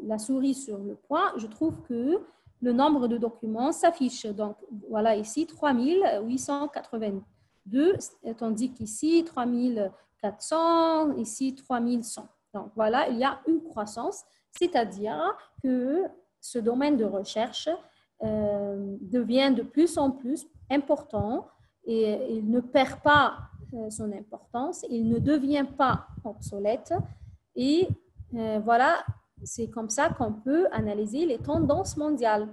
la souris sur le point, je trouve que le nombre de documents s'affiche. Donc, voilà ici, 3882, tandis qu'ici, 3400, ici, 3100. Donc, voilà, il y a une croissance, c'est-à-dire que ce domaine de recherche devient de plus en plus important et il ne perd pas son importance, il ne devient pas obsolète et voilà, c'est comme ça qu'on peut analyser les tendances mondiales.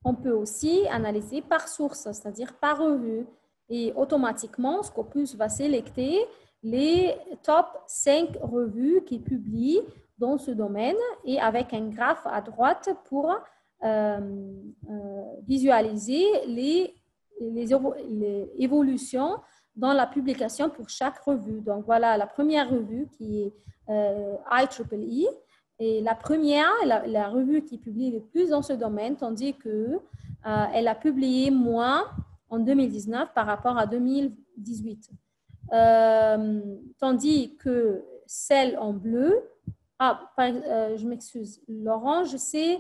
On peut aussi analyser par source, c'est-à-dire par revue. Et automatiquement, Scopus va sélecter les top 5 revues qui publient dans ce domaine et avec un graphe à droite pour visualiser les évolutions dans la publication pour chaque revue. Donc, voilà la première revue qui est IEEE. Et la première, la revue qui publie le plus dans ce domaine, tandis qu'elle a publié moins en 2019 par rapport à 2018. Tandis que celle en bleu, je m'excuse, l'orange, c'est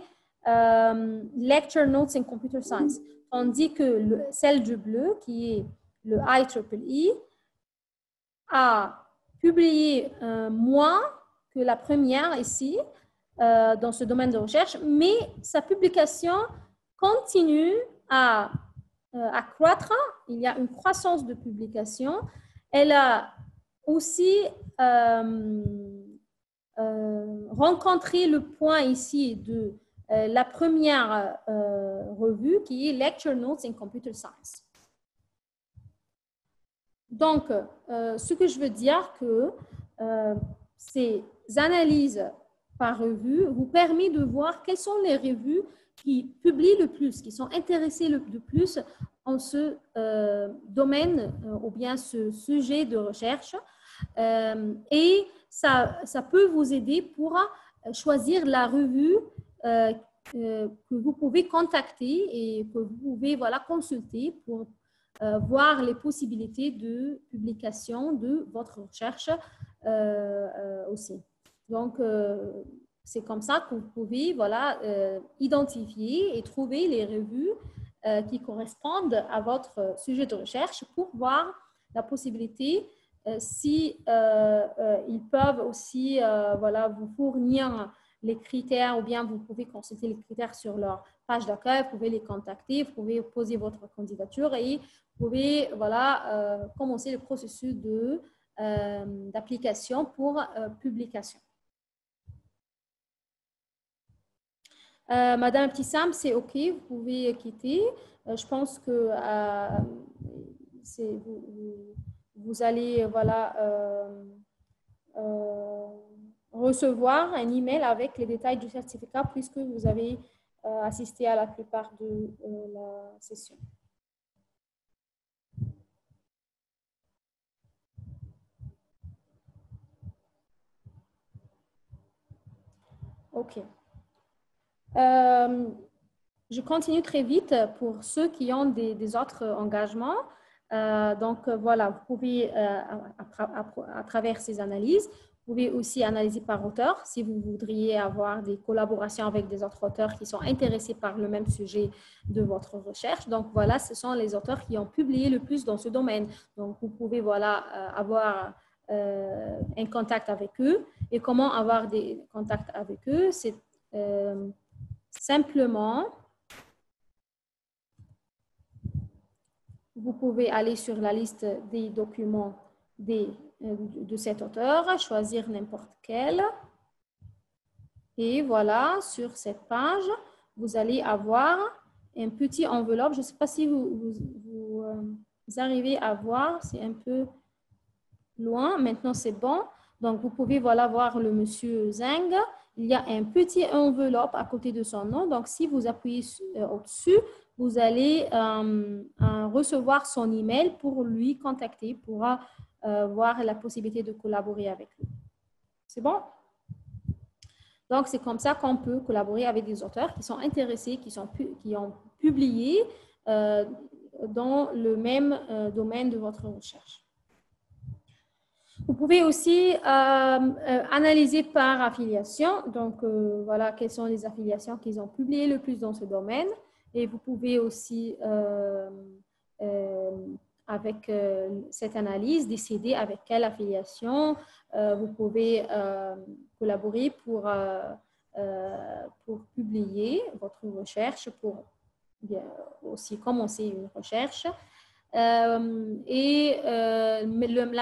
Lecture Notes in Computer Science. Tandis que celle du bleu, qui est le IEEE, a publié moins que la première ici, dans ce domaine de recherche, mais sa publication continue à croître. Il y a une croissance de publication. Elle a aussi rencontré le point ici de la première revue qui est Lecture Notes in Computer Science. Donc, ce que je veux dire que ces analyses par revue vous permet de voir quelles sont les revues qui publient le plus, qui sont intéressées le plus en ce domaine ou bien ce sujet de recherche. Et ça peut vous aider pour choisir la revue que vous pouvez contacter et que vous pouvez voilà, consulter pour voir les possibilités de publication de votre recherche aussi. Donc, c'est comme ça que vous pouvez voilà, identifier et trouver les revues qui correspondent à votre sujet de recherche pour voir la possibilité si ils peuvent aussi voilà, vous fournir les critères ou bien vous pouvez consulter les critères sur leur page d'accueil, vous pouvez les contacter, vous pouvez poser votre candidature et vous pouvez voilà, commencer le processus d'application pour publication. Madame Tissam, c'est OK, vous pouvez quitter. Je pense que vous allez voilà, recevoir un email avec les détails du certificat puisque vous avez assisté à la plupart de la session. OK. Je continue très vite pour ceux qui ont des autres engagements. Donc, voilà, vous pouvez, à travers ces analyses, vous pouvez aussi analyser par auteur si vous voudriez avoir des collaborations avec des autres auteurs qui sont intéressés par le même sujet de votre recherche. Donc, voilà, ce sont les auteurs qui ont publié le plus dans ce domaine. Donc, vous pouvez, voilà, avoir un contact avec eux. Et comment avoir des contacts avec eux? C'est simplement, vous pouvez aller sur la liste des documents de cet auteur, choisir n'importe quel. Et voilà, sur cette page, vous allez avoir un petit enveloppe. Je ne sais pas si vous arrivez à voir, c'est un peu loin. Maintenant, c'est bon. Donc, vous pouvez voilà, voir le monsieur Zeng. Il y a un petit enveloppe à côté de son nom. Donc, si vous appuyez au-dessus, vous allez recevoir son email pour lui contacter, pour voir la possibilité de collaborer avec lui. C'est bon? Donc, c'est comme ça qu'on peut collaborer avec des auteurs qui sont intéressés, qui ont publié dans le même domaine de votre recherche. Vous pouvez aussi analyser par affiliation. Donc, voilà, quelles sont les affiliations qu'ils ont publiées le plus dans ce domaine. Et vous pouvez aussi, avec cette analyse, décider avec quelle affiliation vous pouvez collaborer pour publier votre recherche, pour aussi commencer une recherche. La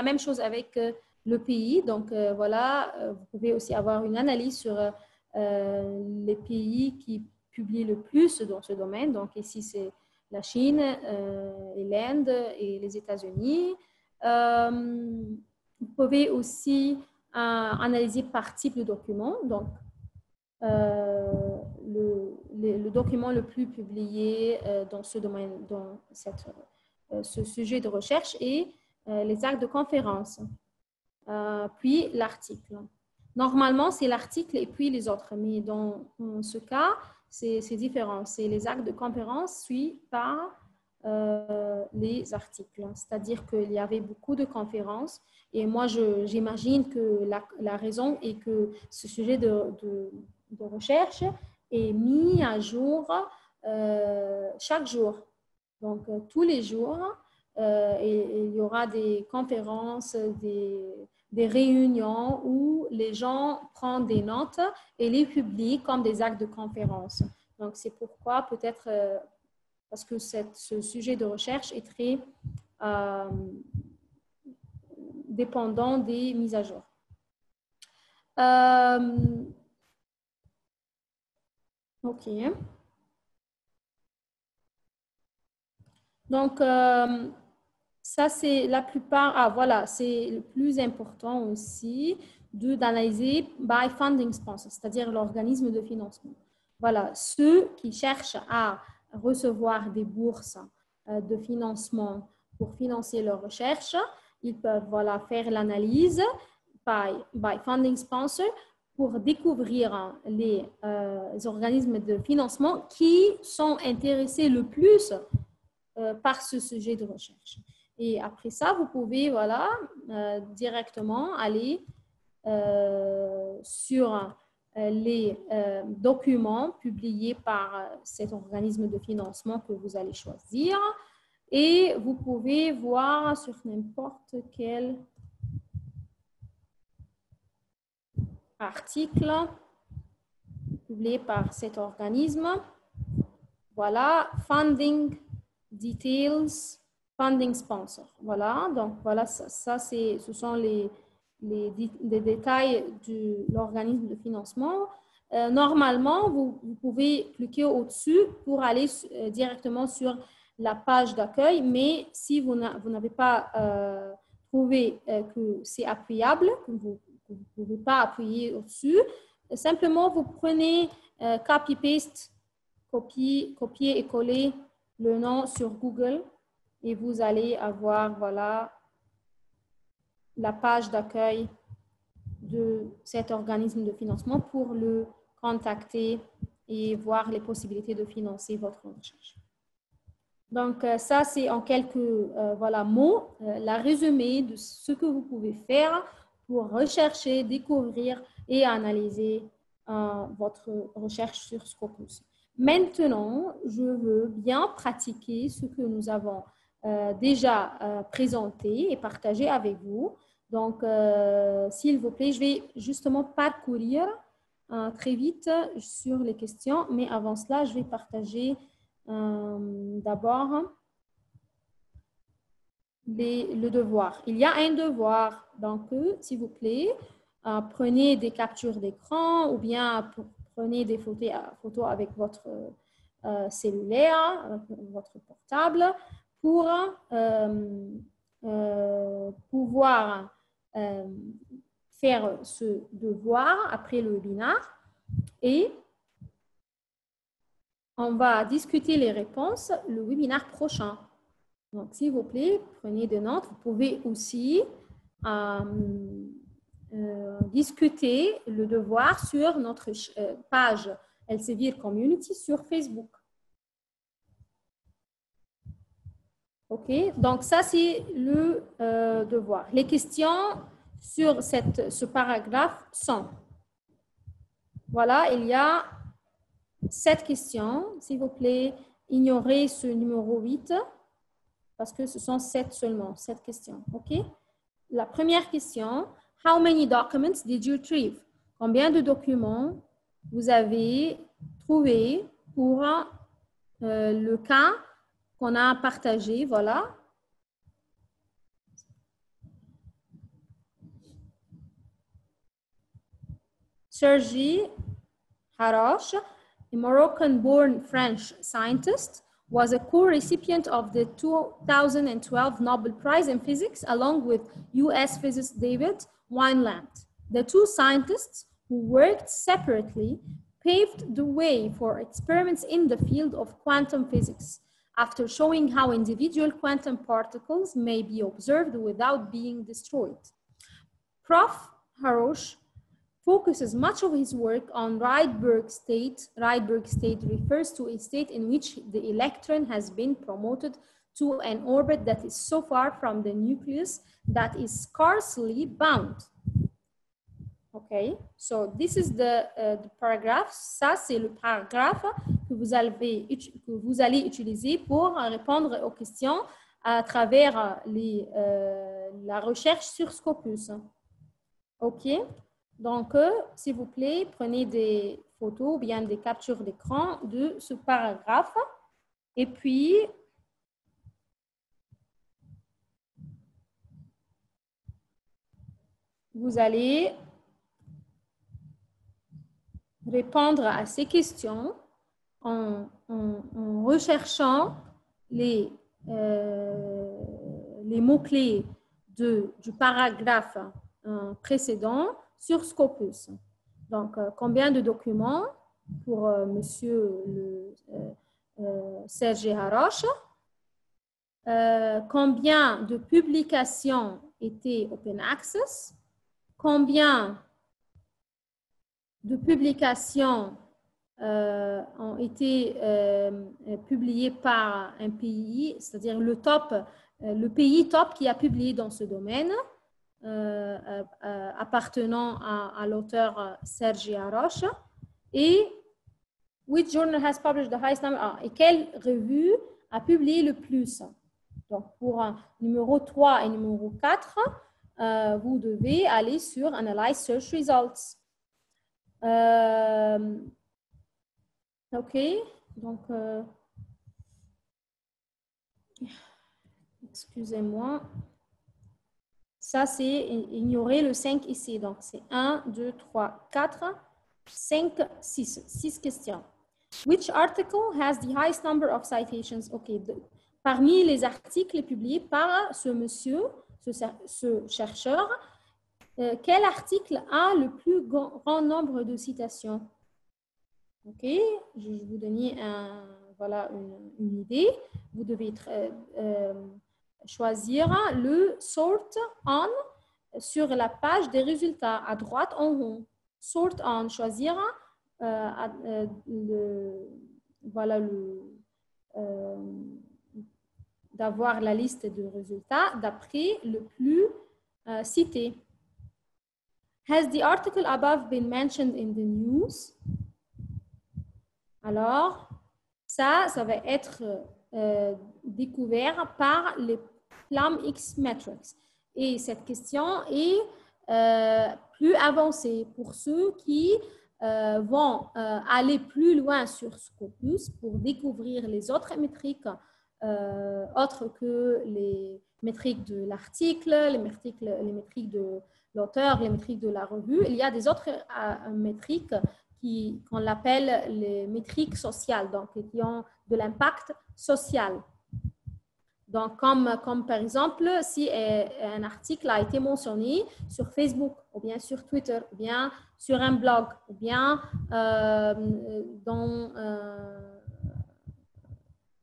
même chose avec le pays. Donc, voilà, vous pouvez aussi avoir une analyse sur les pays qui publient le plus dans ce domaine. Donc, ici, c'est la Chine et l'Inde et les États-Unis. Vous pouvez aussi analyser par type de document. Donc, le document le plus publié dans ce domaine, dans ce sujet de recherche et les actes de conférence, puis l'article. Normalement, c'est l'article et puis les autres, mais dans ce cas, c'est différent. C'est les actes de conférence suivis par les articles. C'est-à-dire qu'il y avait beaucoup de conférences et moi, j'imagine que la raison est que ce sujet de recherche est mis à jour chaque jour. Donc, tous les jours, il y aura des conférences, des réunions où les gens prennent des notes et les publient comme des actes de conférence. Donc, c'est pourquoi peut-être parce que ce sujet de recherche est très dépendant des mises à jour. OK. Donc, ça, c'est la plupart. Ah, voilà, c'est le plus important aussi d'analyser by funding sponsor, c'est-à-dire l'organisme de financement. Voilà, ceux qui cherchent à recevoir des bourses de financement pour financer leur recherche, ils peuvent voilà, faire l'analyse by funding sponsor pour découvrir les organismes de financement qui sont intéressés le plus par ce sujet de recherche. Et après ça, vous pouvez voilà, directement aller sur les documents publiés par cet organisme de financement que vous allez choisir et vous pouvez voir sur n'importe quel article publié par cet organisme. Voilà, funding details, funding sponsor. Voilà, donc voilà, ça ce sont les détails de l'organisme de financement. Normalement, vous pouvez cliquer au-dessus pour aller directement sur la page d'accueil, mais si vous n'avez pas trouvé que c'est appuyable, que vous ne pouvez pas appuyer au-dessus, simplement vous prenez copy-paste, copier et coller le nom sur Google et vous allez avoir voilà, la page d'accueil de cet organisme de financement pour le contacter et voir les possibilités de financer votre recherche. Donc, ça, c'est en quelques mots, la résumé de ce que vous pouvez faire pour rechercher, découvrir et analyser votre recherche sur Scopus. Maintenant, je veux bien pratiquer ce que nous avons déjà présenté et partagé avec vous. Donc, s'il vous plaît, je vais justement parcourir très vite sur les questions, mais avant cela, je vais partager d'abord le devoir. Il y a un devoir, donc s'il vous plaît, prenez des captures d'écran ou bien prenez des photos avec votre cellulaire, votre portable, pour pouvoir faire ce devoir après le webinaire et on va discuter les réponses le webinaire prochain. Donc, s'il vous plaît, prenez des notes. Vous pouvez aussi discuter le devoir sur notre page Elsevier Community sur Facebook. OK? Donc, ça, c'est le devoir. Les questions sur ce paragraphe sont, voilà, il y a 7 questions. S'il vous plaît, ignorez ce numéro 8 parce que ce sont 7 seulement, 7 questions. OK? La première question, how many documents did you retrieve? Combien de documents vous avez trouvé pour le cas qu'on a partagé? Voilà. Sergi Haroche, a Moroccan-born French scientist, was a co-recipient of the 2012 Nobel Prize in Physics along with US physicist David Wineland. The two scientists, who worked separately, paved the way for experiments in the field of quantum physics after showing how individual quantum particles may be observed without being destroyed. Prof. Haroche focuses much of his work on Rydberg state. Rydberg state refers to a state in which the electron has been promoted to an orbit that is so far from the nucleus that is scarcely bound. Okay, so this is the paragraph. Ça, c'est le paragraphe que vous allez utiliser pour répondre aux questions à travers la recherche sur Scopus. OK. Donc, s'il vous plaît, prenez des photos ou bien des captures d'écran de ce paragraphe. Et puis, vous allez répondre à ces questions en recherchant les mots-clés du paragraphe précédent sur Scopus. Donc, combien de documents pour monsieur Sergi Haroche? Combien de publications étaient open access? Combien de publications ont été publiées par un pays, c'est-à-dire le pays top qui a publié dans ce domaine, appartenant à l'auteur Sergi Haroche, et which journal has published the highest number, et quelle revue a publié le plus. Donc, pour numéro 3 et numéro 4, vous devez aller sur Analyze Search Results. OK, donc, excusez-moi. Ça, c'est ignorer le 5 ici. Donc, c'est 1, 2, 3, 4, 5, 6. 6 questions. Which article has the highest number of citations? OK. Parmi les articles publiés par ce monsieur, ce chercheur, quel article a le plus grand nombre de citations? OK. Je vais vous donner une idée. Vous devez choisir le Sort On sur la page des résultats à droite en haut. Sort On, choisir d'avoir la liste de résultats d'après le plus cité. Has the article above been mentioned in the news? Alors, ça va être découvert par les PLUMX Metrics. Et cette question est plus avancée pour ceux qui vont aller plus loin sur Scopus pour découvrir les autres métriques autres que les métriques de l'article, les métriques de l'auteur, les métriques de la revue. Il y a des autres métriques qu'on appelle les métriques sociales, donc qui ont de l'impact social. Donc, comme par exemple, si un article a été mentionné sur Facebook, ou bien sur Twitter, ou bien sur un blog, ou bien dans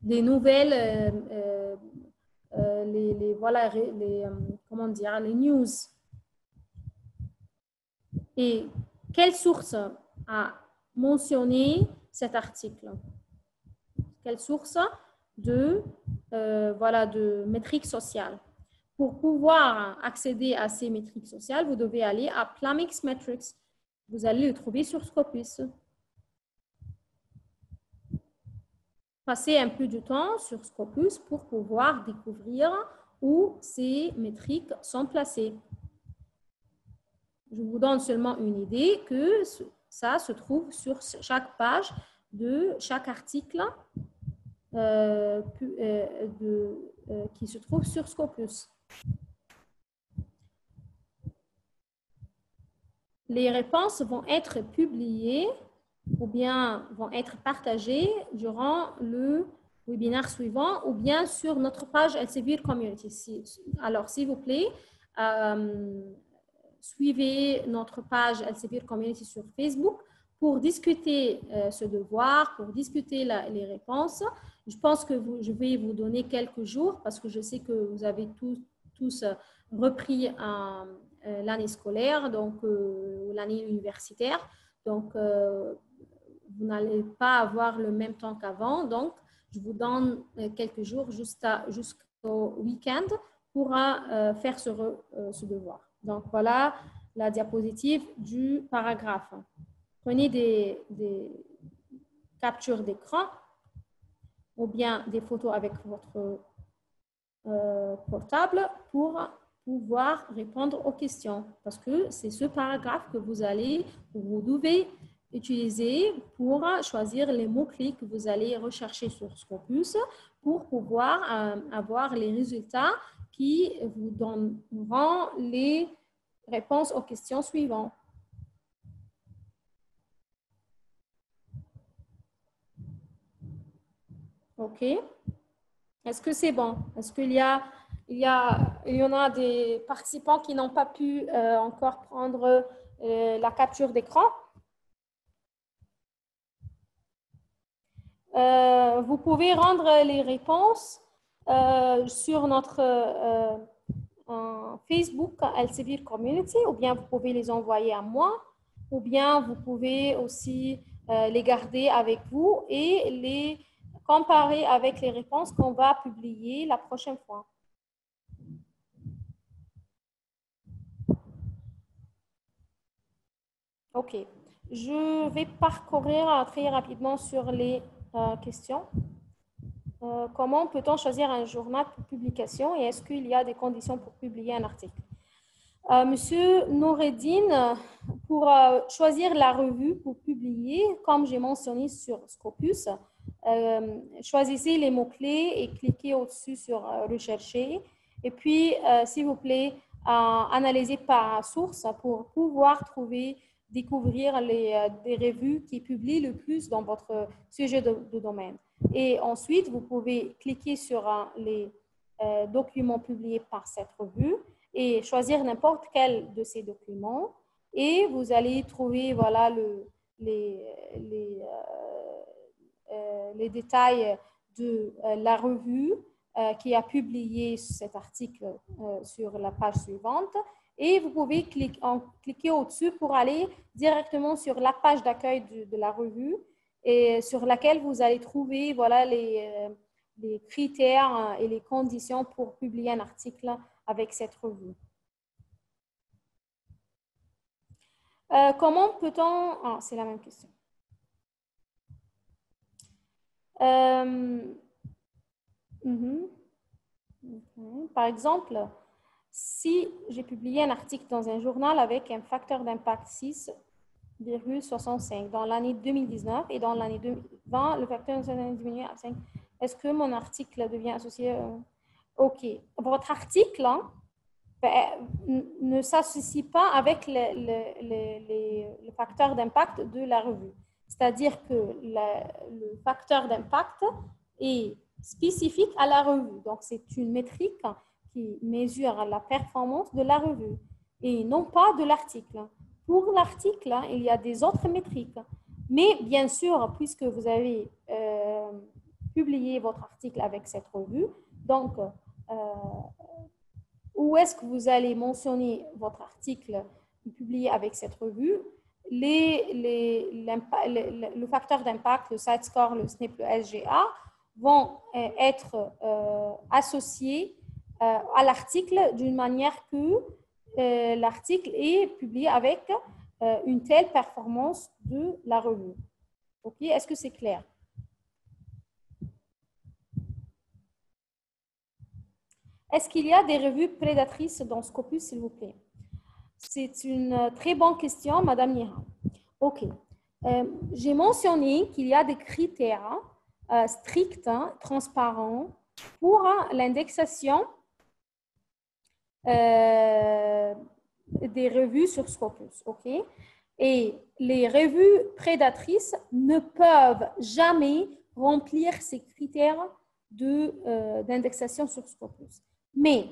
des nouvelles, comment dire, les news. Et quelle source a mentionné cet article? Quelle source de métriques sociales? Pour pouvoir accéder à ces métriques sociales, vous devez aller à PLUMX Metrics. Vous allez le trouver sur Scopus. Passez un peu de temps sur Scopus pour pouvoir découvrir où ces métriques sont placées. Je vous donne seulement une idée que ça se trouve sur chaque page de chaque article qui se trouve sur Scopus. Les réponses vont être publiées ou bien vont être partagées durant le webinaire suivant ou bien sur notre page Elsevier Community. Alors, s'il vous plaît, suivez notre page Elsevier Community sur Facebook pour discuter ce devoir, pour discuter les réponses. Je pense que je vais vous donner quelques jours parce que je sais que vous avez tous repris l'année scolaire, donc l'année universitaire. Donc, vous n'allez pas avoir le même temps qu'avant. Donc, je vous donne quelques jours jusqu'au week-end pour faire ce devoir. Donc, voilà la diapositive du paragraphe. Prenez des captures d'écran ou bien des photos avec votre portable pour pouvoir répondre aux questions. Parce que c'est ce paragraphe que vous devez utiliser pour choisir les mots-clés que vous allez rechercher sur Scopus pour pouvoir avoir les résultats qui vous donneront les réponses aux questions suivantes. OK. Est-ce que c'est bon? Est-ce qu'il y en a des participants qui n'ont pas pu encore prendre la capture d'écran? Vous pouvez rendre les réponses sur notre Facebook Elsevier Community, ou bien vous pouvez les envoyer à moi, ou bien vous pouvez aussi les garder avec vous et les comparer avec les réponses qu'on va publier la prochaine fois. OK. Je vais parcourir très rapidement sur les questions. Comment peut-on choisir un journal pour publication et est-ce qu'il y a des conditions pour publier un article? Monsieur Noureddine, pour choisir la revue pour publier, comme j'ai mentionné sur Scopus, choisissez les mots-clés et cliquez au-dessus sur rechercher. Et puis, s'il vous plaît, analysez par source pour pouvoir découvrir des revues qui publient le plus dans votre sujet de domaine. Et ensuite, vous pouvez cliquer sur les documents publiés par cette revue et choisir n'importe quel de ces documents. Et vous allez trouver voilà, les détails de la revue qui a publié cet article sur la page suivante. et vous pouvez cliquer au-dessus pour aller directement sur la page d'accueil de la revue et sur laquelle vous allez trouver voilà, les critères et les conditions pour publier un article avec cette revue. Comment peut-on... Ah, c'est la même question. Par exemple, si j'ai publié un article dans un journal avec un facteur d'impact 6,65 dans l'année 2019 et dans l'année 2020, le facteur a diminué à 5, est-ce que mon article devient associé? OK. Votre article ne s'associe pas avec le facteur d'impact de la revue. C'est-à-dire que le facteur d'impact est spécifique à la revue. Donc, c'est une métrique qui mesure la performance de la revue et non pas de l'article. Pour l'article, il y a des autres métriques. Mais bien sûr, puisque vous avez publié votre article avec cette revue, donc, où est-ce que vous allez mentionner votre article publié avec cette revue, le facteur d'impact, le site score, le SNP, le SGA vont être associés à l'article d'une manière que l'article est publié avec une telle performance de la revue. OK? Est-ce que c'est clair? Est-ce qu'il y a des revues prédatrices dans Scopus, s'il vous plaît? C'est une très bonne question, Madame Nira. OK. J'ai mentionné qu'il y a des critères stricts, transparents pour l'indexation des revues sur Scopus. OK? Et les revues prédatrices ne peuvent jamais remplir ces critères d'indexation sur Scopus. Mais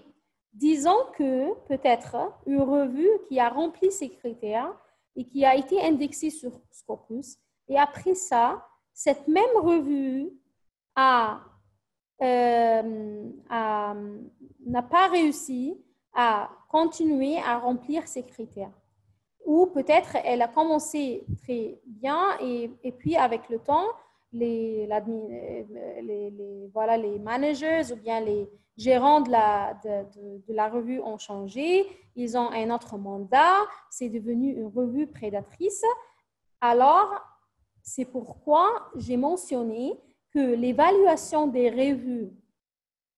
disons que peut-être une revue qui a rempli ces critères et qui a été indexée sur Scopus, et après ça, cette même revue n'a pas réussi à continuer à remplir ces critères. Ou peut-être elle a commencé très bien et puis avec le temps, les managers ou bien les gérants de la revue ont changé, ils ont un autre mandat, c'est devenu une revue prédatrice. Alors, c'est pourquoi j'ai mentionné que l'évaluation des revues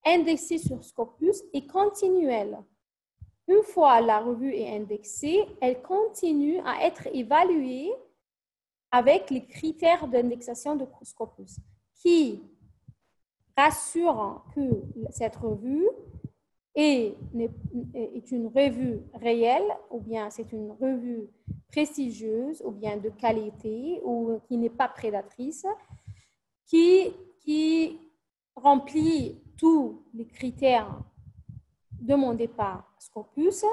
indexées sur Scopus est continuelle. Une fois la revue est indexée, elle continue à être évaluée avec les critères d'indexation de Scopus qui rassurent que cette revue est une revue réelle ou bien c'est une revue prestigieuse ou bien de qualité ou qui n'est pas prédatrice, qui remplit tous les critères demandés par Scopus.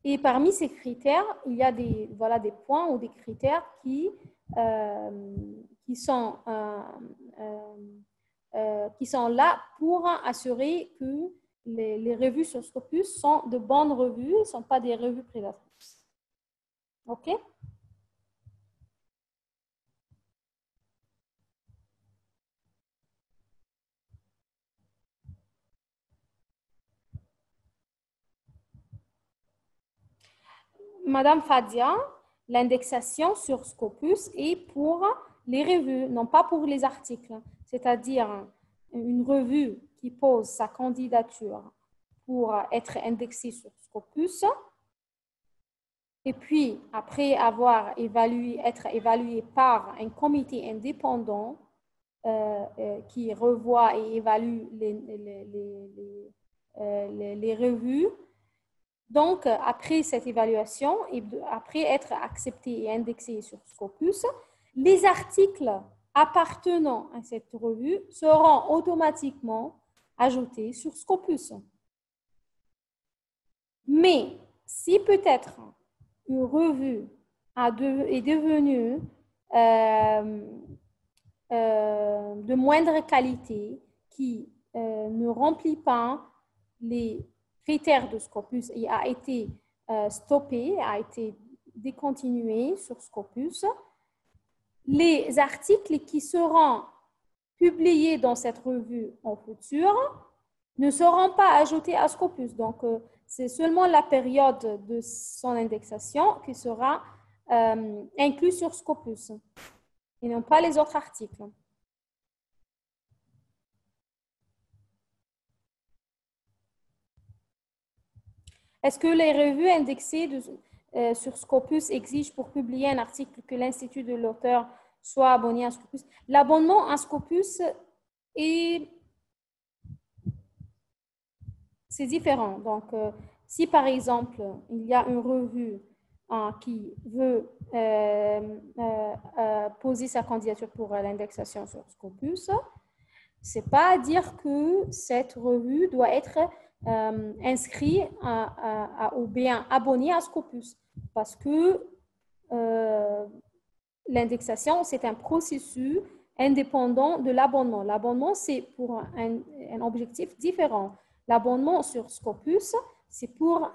Et parmi ces critères, il y a des points ou des critères qui sont là pour assurer que les revues sur Scopus sont de bonnes revues, ne sont pas des revues prédatrices. OK? Madame Fadia, l'indexation sur Scopus est pour les revues, non pas pour les articles. C'est-à-dire une revue qui pose sa candidature pour être indexée sur Scopus et puis après avoir être évaluée par un comité indépendant qui revoit et évalue les revues. Donc, après cette évaluation et après être accepté et indexé sur Scopus, les articles appartenant à cette revue seront automatiquement ajoutés sur Scopus. Mais si peut-être une revue est devenue de moindre qualité, qui ne remplit pas les critère de Scopus et a été stoppé, a été décontinué sur Scopus, les articles qui seront publiés dans cette revue en futur ne seront pas ajoutés à Scopus. Donc, c'est seulement la période de son indexation qui sera inclus sur Scopus et non pas les autres articles. Est-ce que les revues indexées sur Scopus exigent pour publier un article que l'Institut de l'auteur soit abonné à Scopus? L'abonnement à Scopus c'est différent. Donc, si par exemple, il y a une revue qui veut poser sa candidature pour l'indexation sur Scopus, c'est pas à dire que cette revue doit être inscrite ou bien abonnée à Scopus, parce que l'indexation, c'est un processus indépendant de l'abonnement. L'abonnement, c'est pour un objectif différent. L'abonnement sur Scopus, c'est pour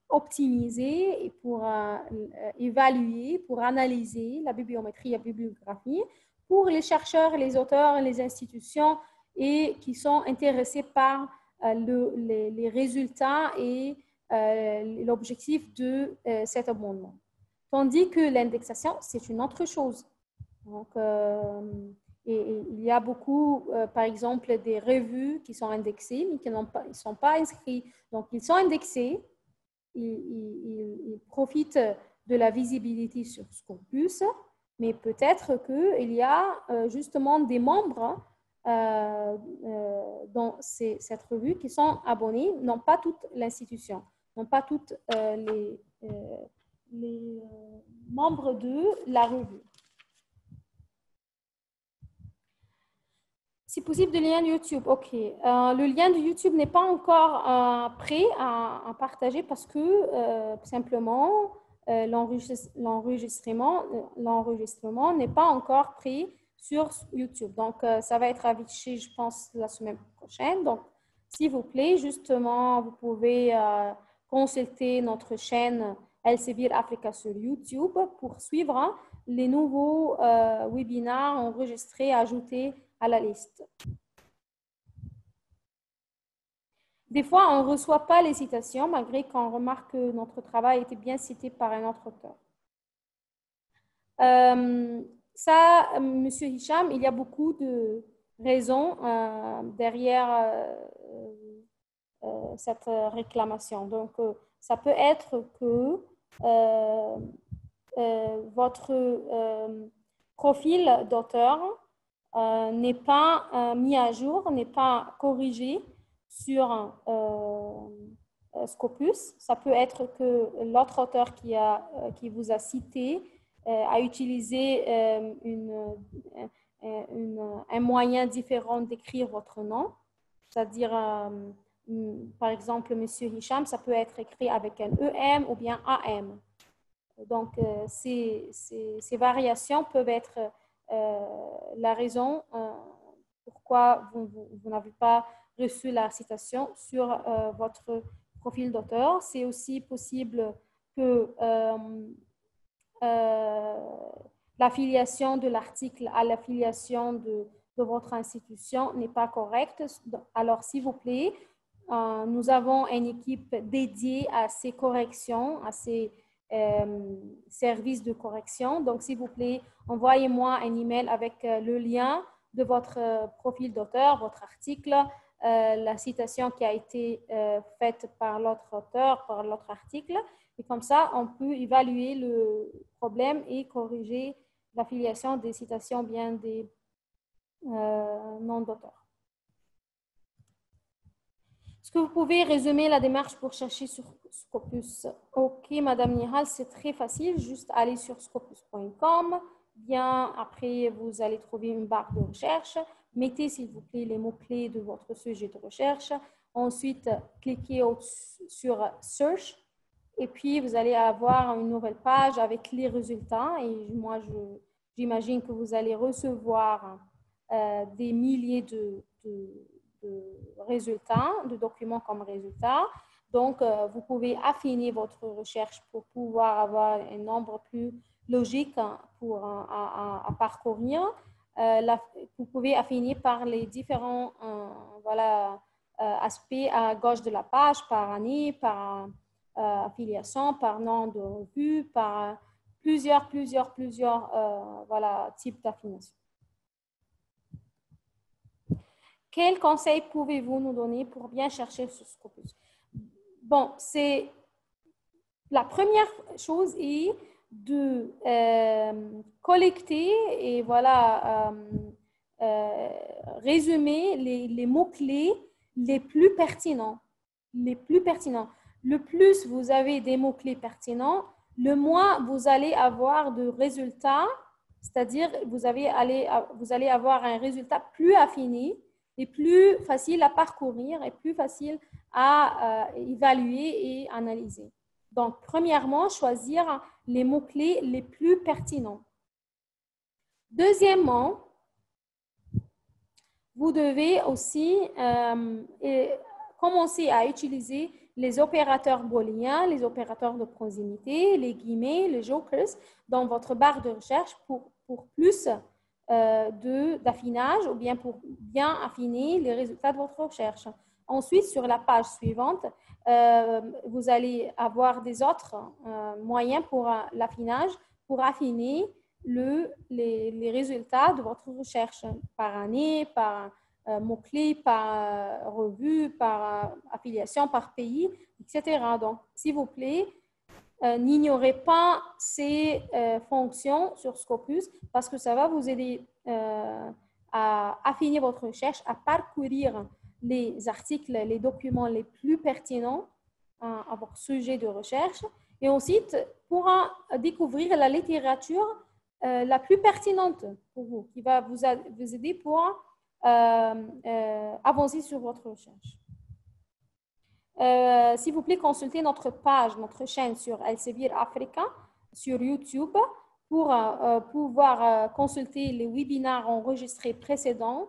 optimiser et pour évaluer, pour analyser la bibliométrie et la bibliographie pour les chercheurs, les auteurs, les institutions et qui sont intéressés par les résultats et l'objectif de cet abonnement. Tandis que l'indexation, c'est une autre chose. Donc, et il y a beaucoup, par exemple, des revues qui sont indexées, mais qui ne sont pas inscrits. Donc, ils sont indexés, ils profitent de la visibilité sur Scopus, mais peut-être qu'il y a justement des membres dans cette revue qui sont abonnés, non pas toute l'institution, non pas tous les membres de la revue. Si possible, de lien YouTube. OK. Le lien de YouTube n'est pas encore prêt à partager parce que simplement l'enregistrement n'est pas encore prêt sur YouTube. Donc, ça va être affiché, je pense, la semaine prochaine. Donc, s'il vous plaît, justement, vous pouvez consulter notre chaîne Elsevier Africa sur YouTube pour suivre les nouveaux webinaires enregistrés, ajoutés à la liste. Des fois, on ne reçoit pas les citations, malgré qu'on remarque que notre travail a été bien cité par un autre auteur. Ça, M. Hicham, il y a beaucoup de raisons derrière cette réclamation. Donc, ça peut être que votre profil d'auteur n'est pas mis à jour, n'est pas corrigé sur Scopus. Ça peut être que l'autre auteur qui vous a cité a utilisé un moyen différent d'écrire votre nom. C'est-à-dire, par exemple, M. Hicham, ça peut être écrit avec un EM ou bien AM. Donc, ces variations peuvent être la raison pourquoi vous n'avez pas reçu la citation sur votre profil d'auteur. C'est aussi possible que l'affiliation de l'article à l'affiliation de votre institution n'est pas correcte. Alors, s'il vous plaît, nous avons une équipe dédiée à ces corrections, à ces services de correction. Donc, s'il vous plaît, envoyez-moi un email avec le lien de votre profil d'auteur, votre article, la citation qui a été faite par l'autre auteur, par l'autre article. Et comme ça, on peut évaluer le problème et corriger l'affiliation des citations bien des noms d'auteurs. Est-ce que vous pouvez résumer la démarche pour chercher sur Scopus? OK, Madame Nihal, c'est très facile. Juste aller sur scopus.com. Bien, après, vous allez trouver une barre de recherche. Mettez, s'il vous plaît, les mots-clés de votre sujet de recherche. Ensuite, cliquez sur Search. Et puis, vous allez avoir une nouvelle page avec les résultats. Et moi, j'imagine que vous allez recevoir des milliers de résultat, de documents comme résultat. Donc, vous pouvez affiner votre recherche pour pouvoir avoir un nombre plus logique à parcourir. Vous pouvez affiner par les différents aspects à gauche de la page, par année, par affiliation, par nom de revue, par plusieurs types d'affination. Quels conseils pouvez-vous nous donner pour bien chercher ce Scopus? Bon, c'est la première chose est de collecter et résumer les mots-clés les plus pertinents. Le plus vous avez des mots-clés pertinents, le moins vous allez avoir de résultats, c'est-à-dire vous allez avoir un résultat plus affiné et plus facile à parcourir et plus facile à évaluer et analyser. Donc, premièrement, choisir les mots-clés les plus pertinents. Deuxièmement, vous devez aussi commencer à utiliser les opérateurs booléens, les opérateurs de proximité, les guillemets, les jokers dans votre barre de recherche pour plus d'affinage ou bien pour bien affiner les résultats de votre recherche. Ensuite, sur la page suivante, vous allez avoir des autres moyens pour l'affinage, pour affiner les résultats de votre recherche par année, par mots-clés, par revue, par affiliation, par pays, etc. Donc, s'il vous plaît, n'ignorez pas ces fonctions sur Scopus parce que ça va vous aider à affiner votre recherche, à parcourir les articles, les documents les plus pertinents à votre sujet de recherche et ensuite pour découvrir la littérature la plus pertinente pour vous, qui va vous aider pour avancer sur votre recherche. S'il vous plaît, consultez notre page, notre chaîne sur Elsevier Africa sur YouTube pour pouvoir consulter les webinaires enregistrés précédents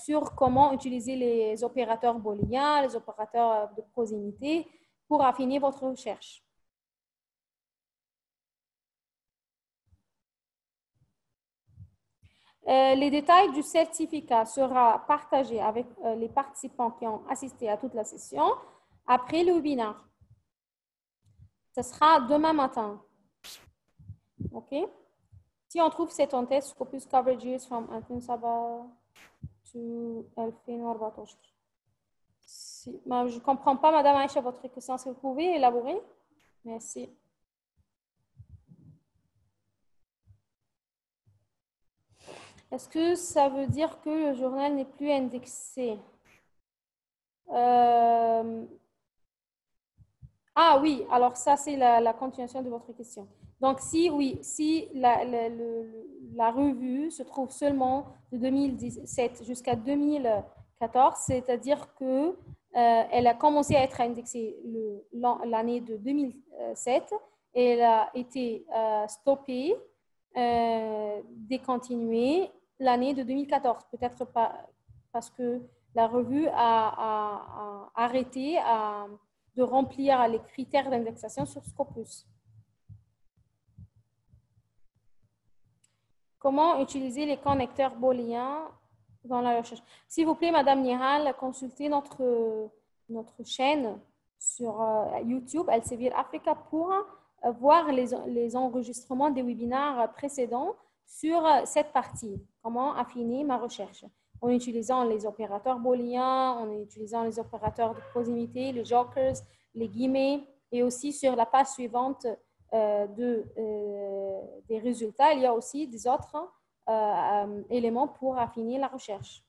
sur comment utiliser les opérateurs booléens, les opérateurs de proximité pour affiner votre recherche. Les détails du certificat seront partagés avec les participants qui ont assisté à toute la session après le webinaire. Ce sera demain matin. OK? Si on trouve cette test, Scopus coverages from 2007 to 2014. Je ne comprends pas, Madame Aïcha, votre question. Si vous pouvez élaborer? Merci. Est-ce que ça veut dire que le journal n'est plus indexé? Ah oui, alors ça, c'est la continuation de votre question. Donc, si la revue se trouve seulement de 2017 jusqu'à 2014, c'est-à-dire que elle a commencé à être indexée l'année de 2007 et elle a été stoppée, décontinuée l'année de 2014. Peut-être pas parce que la revue a arrêté de remplir les critères d'indexation sur Scopus. Comment utiliser les connecteurs booléens dans la recherche? S'il vous plaît, Madame Nihal, consultez notre chaîne sur YouTube, Elsevier Africa, pour voir les enregistrements des webinaires précédents sur cette partie. Comment affiner ma recherche? En utilisant les opérateurs booléens, en utilisant les opérateurs de proximité, les jokers, les guillemets, et aussi sur la page suivante des résultats, il y a aussi des autres éléments pour affiner la recherche.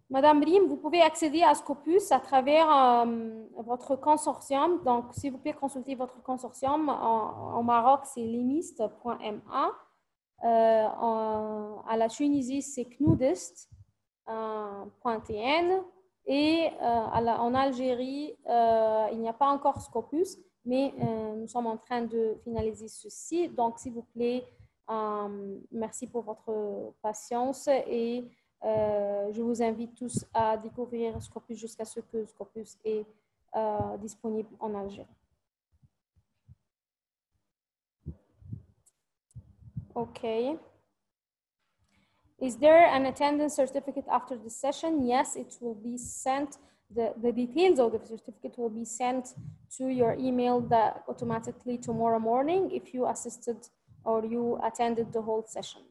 Madame Brim, vous pouvez accéder à Scopus à travers votre consortium. Donc, s'il vous plaît, consultez votre consortium. Au Maroc, c'est limist.ma. À la Tunisie, c'est knudist.tn. Et en Algérie, il n'y a pas encore Scopus, mais nous sommes en train de finaliser ceci. Donc, s'il vous plaît, Merci pour votre patience et je vous invite tous à découvrir Scopus jusqu'à ce que Scopus est disponible en Algérie. Okay. Is there an attendance certificate after the session? Yes, it will be sent. The details of the certificate will be sent to your email that automatically tomorrow morning if you assisted or you attended the whole session.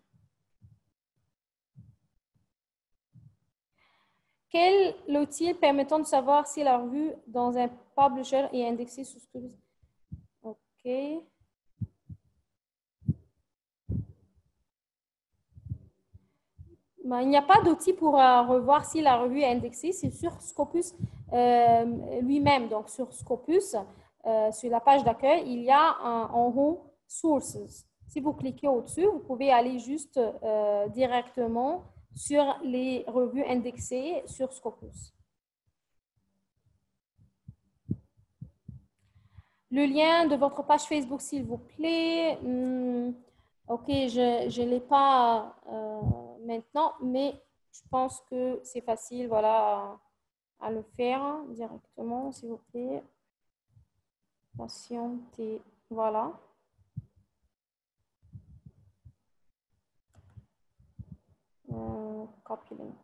Quel outil permettant de savoir si la revue dans un publisher est indexée sous Scopus? OK. Ben, il n'y a pas d'outil pour revoir si la revue est indexée. C'est sur Scopus lui-même. Donc, sur Scopus, sur la page d'accueil, il y a en haut « Sources ». Si vous cliquez au-dessus, vous pouvez aller juste directement sur les revues indexées sur Scopus. Le lien de votre page Facebook, s'il vous plaît. OK, je ne l'ai pas maintenant, mais je pense que c'est facile voilà, à le faire directement, s'il vous plaît. Patientez, voilà. Copy link.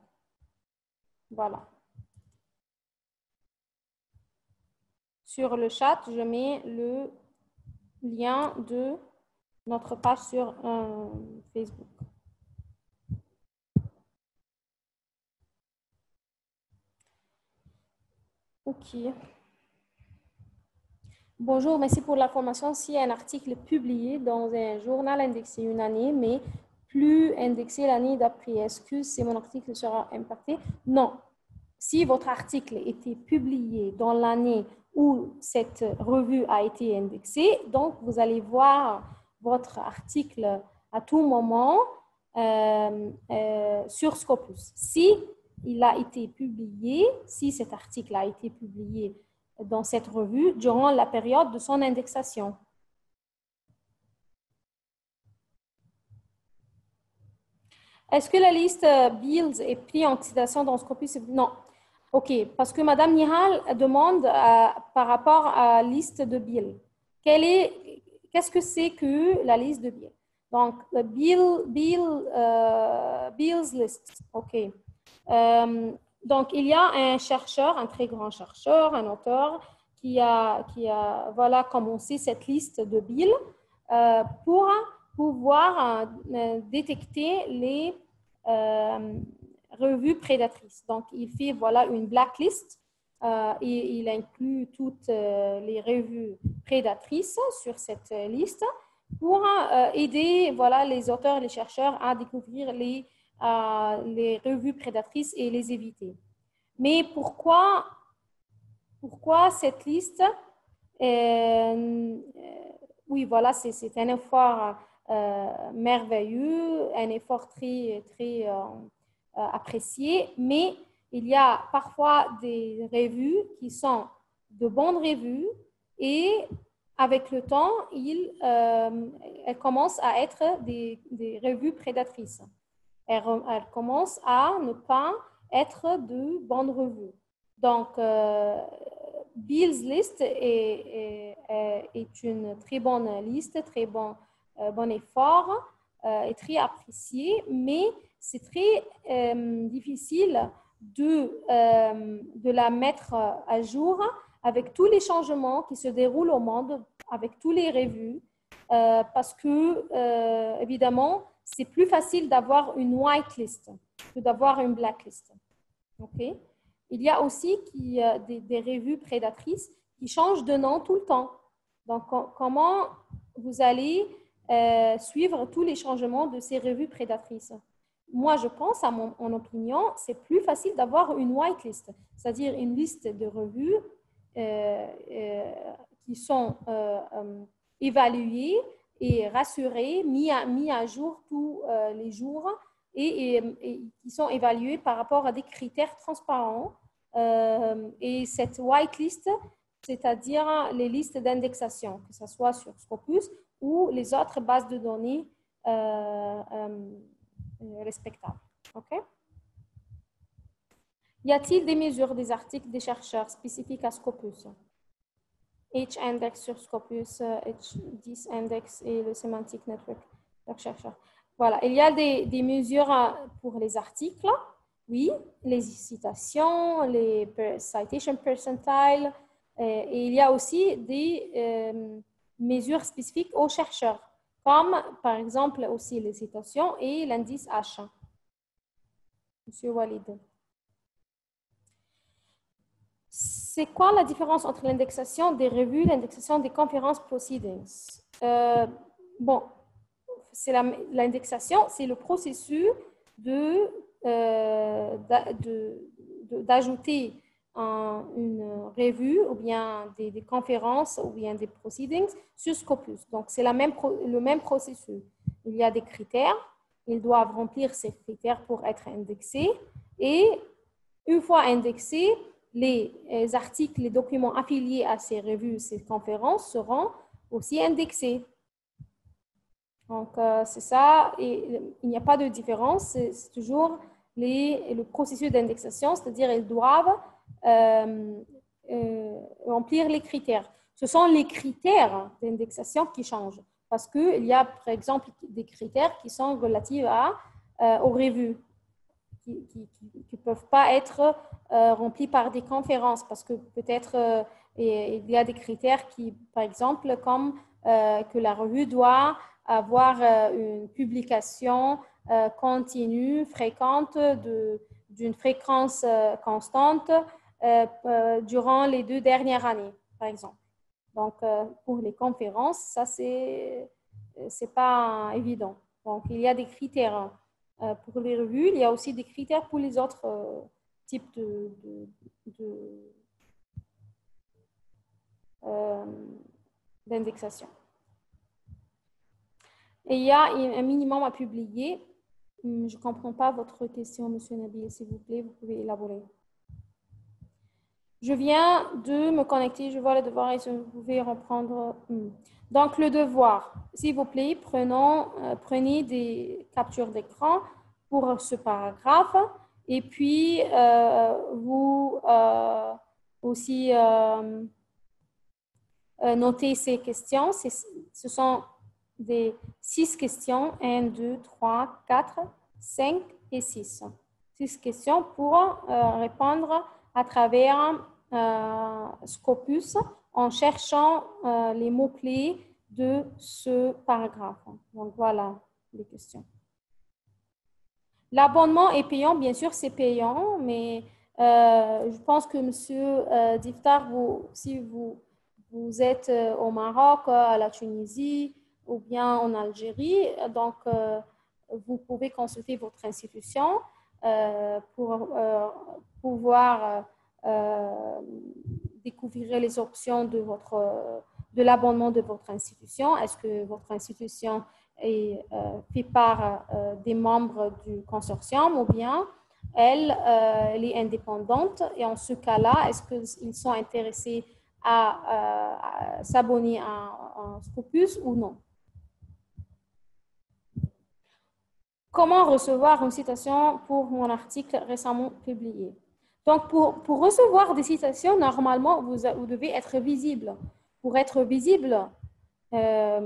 Voilà. Sur le chat, je mets le lien de notre page sur Facebook. OK. Bonjour, merci pour l'information. Si un article est publié dans un journal indexé une année, mais plus indexé l'année d'après, est-ce que mon article sera impacté? Non. Si votre article était publié dans l'année où cette revue a été indexée, donc vous allez voir votre article à tout moment sur Scopus. Si il a été publié, si cet article a été publié dans cette revue durant la période de son indexation. Est-ce que la liste Bills est prise en considération dans Scopus? Non. OK, parce que Madame Nihal demande par rapport à la liste de Bill. Qu'est-ce que c'est que la liste de Bill? Donc, le Bill's list. OK. Donc, il y a un chercheur, un très grand chercheur, un auteur qui a voilà, commencé cette liste de Bill pour pouvoir détecter les revues prédatrices. Donc, il fait voilà, une blacklist et il inclut toutes les revues prédatrices sur cette liste pour aider voilà, les auteurs, les chercheurs à découvrir les revues prédatrices et les éviter. Mais pourquoi cette liste? Oui, voilà, c'est un effort merveilleux, un effort très, très apprécié, mais il y a parfois des revues qui sont de bonnes revues et avec le temps, elles commencent à être des revues prédatrices. Elles commencent à ne pas être de bonnes revues. Donc, Bill's List est une très bonne liste, très bon effort et très apprécié, mais c'est très difficile de la mettre à jour avec tous les changements qui se déroulent au monde, avec tous les revues, parce que, évidemment, c'est plus facile d'avoir une whitelist que d'avoir une blacklist. OK? Il y a aussi des revues prédatrices qui changent de nom tout le temps. Donc, comment vous allez suivre tous les changements de ces revues prédatrices? Moi, je pense, à mon opinion, c'est plus facile d'avoir une whitelist, c'est-à-dire une liste de revues qui sont évaluées et rassurées, mis à jour tous les jours et qui sont évaluées par rapport à des critères transparents. Et cette whitelist, c'est-à-dire les listes d'indexation, que ce soit sur Scopus ou les autres bases de données respectable. OK? Y a-t-il des mesures des articles des chercheurs spécifiques à Scopus? H-index sur Scopus, H10 index et le semantic network de chercheurs. Voilà, il y a des mesures pour les articles, oui, les citations, les citation percentile, et il y a aussi des mesures spécifiques aux chercheurs, comme par exemple aussi les citations et l'indice H. Monsieur Walid. C'est quoi la différence entre l'indexation des revues et l'indexation des conférences proceedings? Bon, l'indexation, c'est le processus d'ajouter une revue ou bien des conférences ou bien des proceedings sur Scopus. Donc, c'est le même processus. Il y a des critères. Ils doivent remplir ces critères pour être indexés. Et une fois indexés, les articles, les documents affiliés à ces revues, ces conférences seront aussi indexés. Donc, c'est ça. Et il n'y a pas de différence. C'est toujours le processus d'indexation, c'est-à-dire ils doivent remplir les critères. Ce sont les critères d'indexation qui changent. Parce qu'il y a, par exemple, des critères qui sont relatifs aux revues, qui ne peuvent pas être remplis par des conférences. Parce que peut-être il y a des critères qui, par exemple, comme que la revue doit avoir une publication continue, fréquente, d'une fréquence constante durant les 2 dernières années, par exemple. Donc, pour les conférences, ça, c'est pas évident. Donc, il y a des critères pour les revues. Il y a aussi des critères pour les autres types d'indexation. Et il y a un minimum à publier. Je ne comprends pas votre question, Monsieur Nabil. S'il vous plaît, vous pouvez élaborer. Je viens de me connecter. Je vois le devoir et vous pouvez reprendre. Donc, le devoir. S'il vous plaît, prenez des captures d'écran pour ce paragraphe. Et puis, vous aussi notez ces questions. Ce sont des 6 questions, 1, 2, 3, 4, 5 et 6. 6 questions pour répondre à travers Scopus en cherchant les mots-clés de ce paragraphe. Donc, voilà les questions. L'abonnement est payant, bien sûr, c'est payant, mais je pense que M. Diftar, si vous êtes au Maroc, à la Tunisie, ou bien en Algérie. Donc, vous pouvez consulter votre institution pour pouvoir découvrir les options de l'abonnement de votre institution. Est-ce que votre institution fait part des membres du consortium ou bien elle est indépendante? Et en ce cas-là, est-ce qu'ils sont intéressés à s'abonner à Scopus ou non? Comment recevoir une citation pour mon article récemment publié? Donc, pour recevoir des citations, normalement, vous devez être visible. Pour être visible, c'est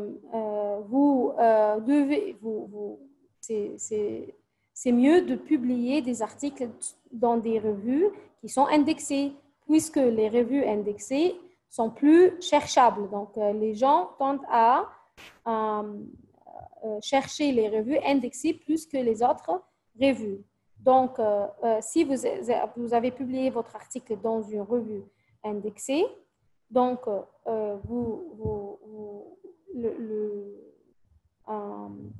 mieux de publier des articles dans des revues qui sont indexées, puisque les revues indexées sont plus cherchables. Donc, les gens tendent à chercher les revues indexées plus que les autres revues. Donc, si vous avez publié votre article dans une revue indexée, donc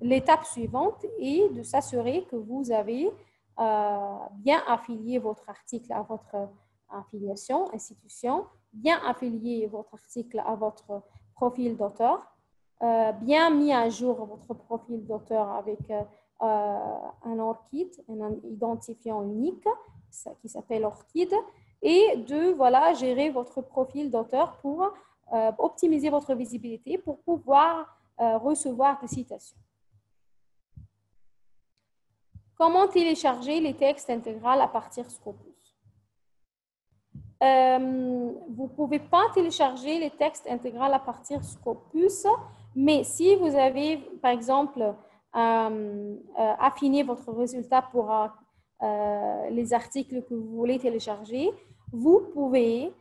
l'étape suivante est de s'assurer que vous avez bien affilié votre article à votre affiliation, institution, bien affilié votre article à votre profil d'auteur, bien mis à jour votre profil d'auteur avec un ORCID, un identifiant unique qui s'appelle ORCID, et de gérer votre profil d'auteur pour optimiser votre visibilité pour pouvoir recevoir des citations. Comment télécharger les textes intégraux à partir Scopus? Vous ne pouvez pas télécharger les textes intégraux à partir Scopus, mais si vous avez, par exemple, affiné votre résultat pour les articles que vous voulez télécharger, vous pouvez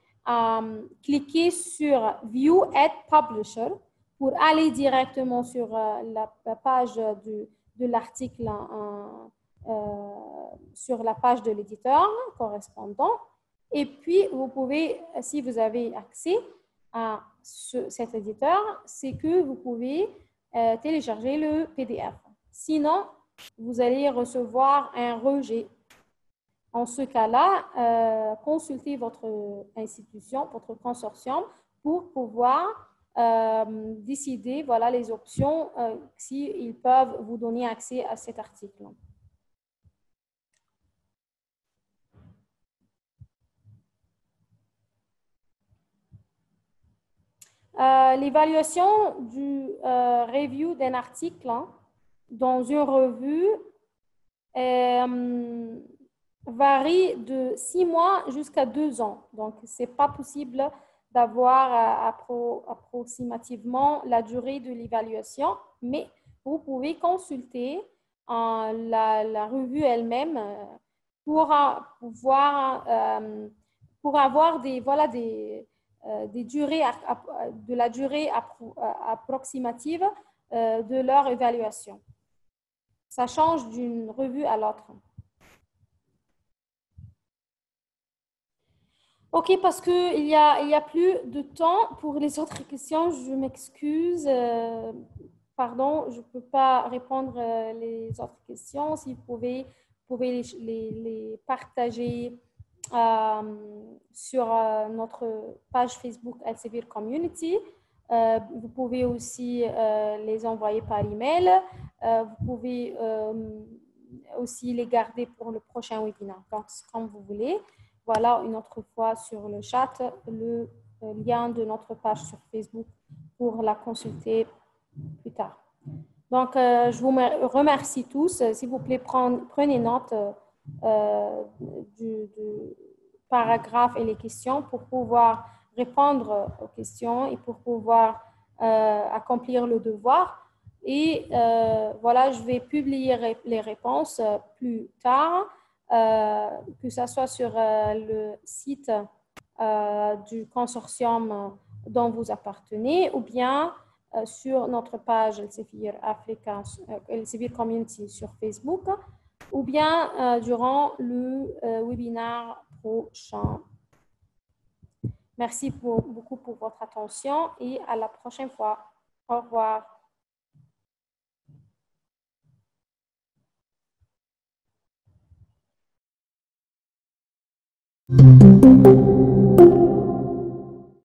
cliquer sur View at Publisher pour aller directement sur la page de l'article sur la page de l'éditeur correspondant. Et puis, vous pouvez, si vous avez accès à cet éditeur, c'est que vous pouvez télécharger le PDF. Sinon, vous allez recevoir un rejet. En ce cas-là, consultez votre institution, votre consortium pour pouvoir décider, voilà, les options s'ils peuvent vous donner accès à cet article. L'évaluation du review d'un article dans une revue varie de 6 mois jusqu'à 2 ans. Donc, ce n'est pas possible d'avoir approximativement la durée de l'évaluation, mais vous pouvez consulter la revue elle-même pour avoir des durées, de la durée approximative de leur évaluation. Ça change d'une revue à l'autre. OK, parce qu'il y a plus de temps pour les autres questions. Je m'excuse. Pardon, je ne peux pas répondre les autres questions. Si vous pouvez les partager sur notre page Facebook Elsevier Community. Vous pouvez aussi les envoyer par email. Vous pouvez aussi les garder pour le prochain webinaire, donc comme vous voulez. Voilà, une autre fois sur le chat, le lien de notre page sur Facebook pour la consulter plus tard. Donc, je vous remercie tous. S'il vous plaît, prenez note du paragraphe et les questions pour pouvoir répondre aux questions et pour pouvoir accomplir le devoir. Et voilà, je vais publier les réponses plus tard, que ce soit sur le site du consortium dont vous appartenez ou bien sur notre page Elsevier Africa, Elsevier Community sur Facebook, ou bien durant le webinaire prochain. Merci beaucoup pour votre attention et à la prochaine fois. Au revoir.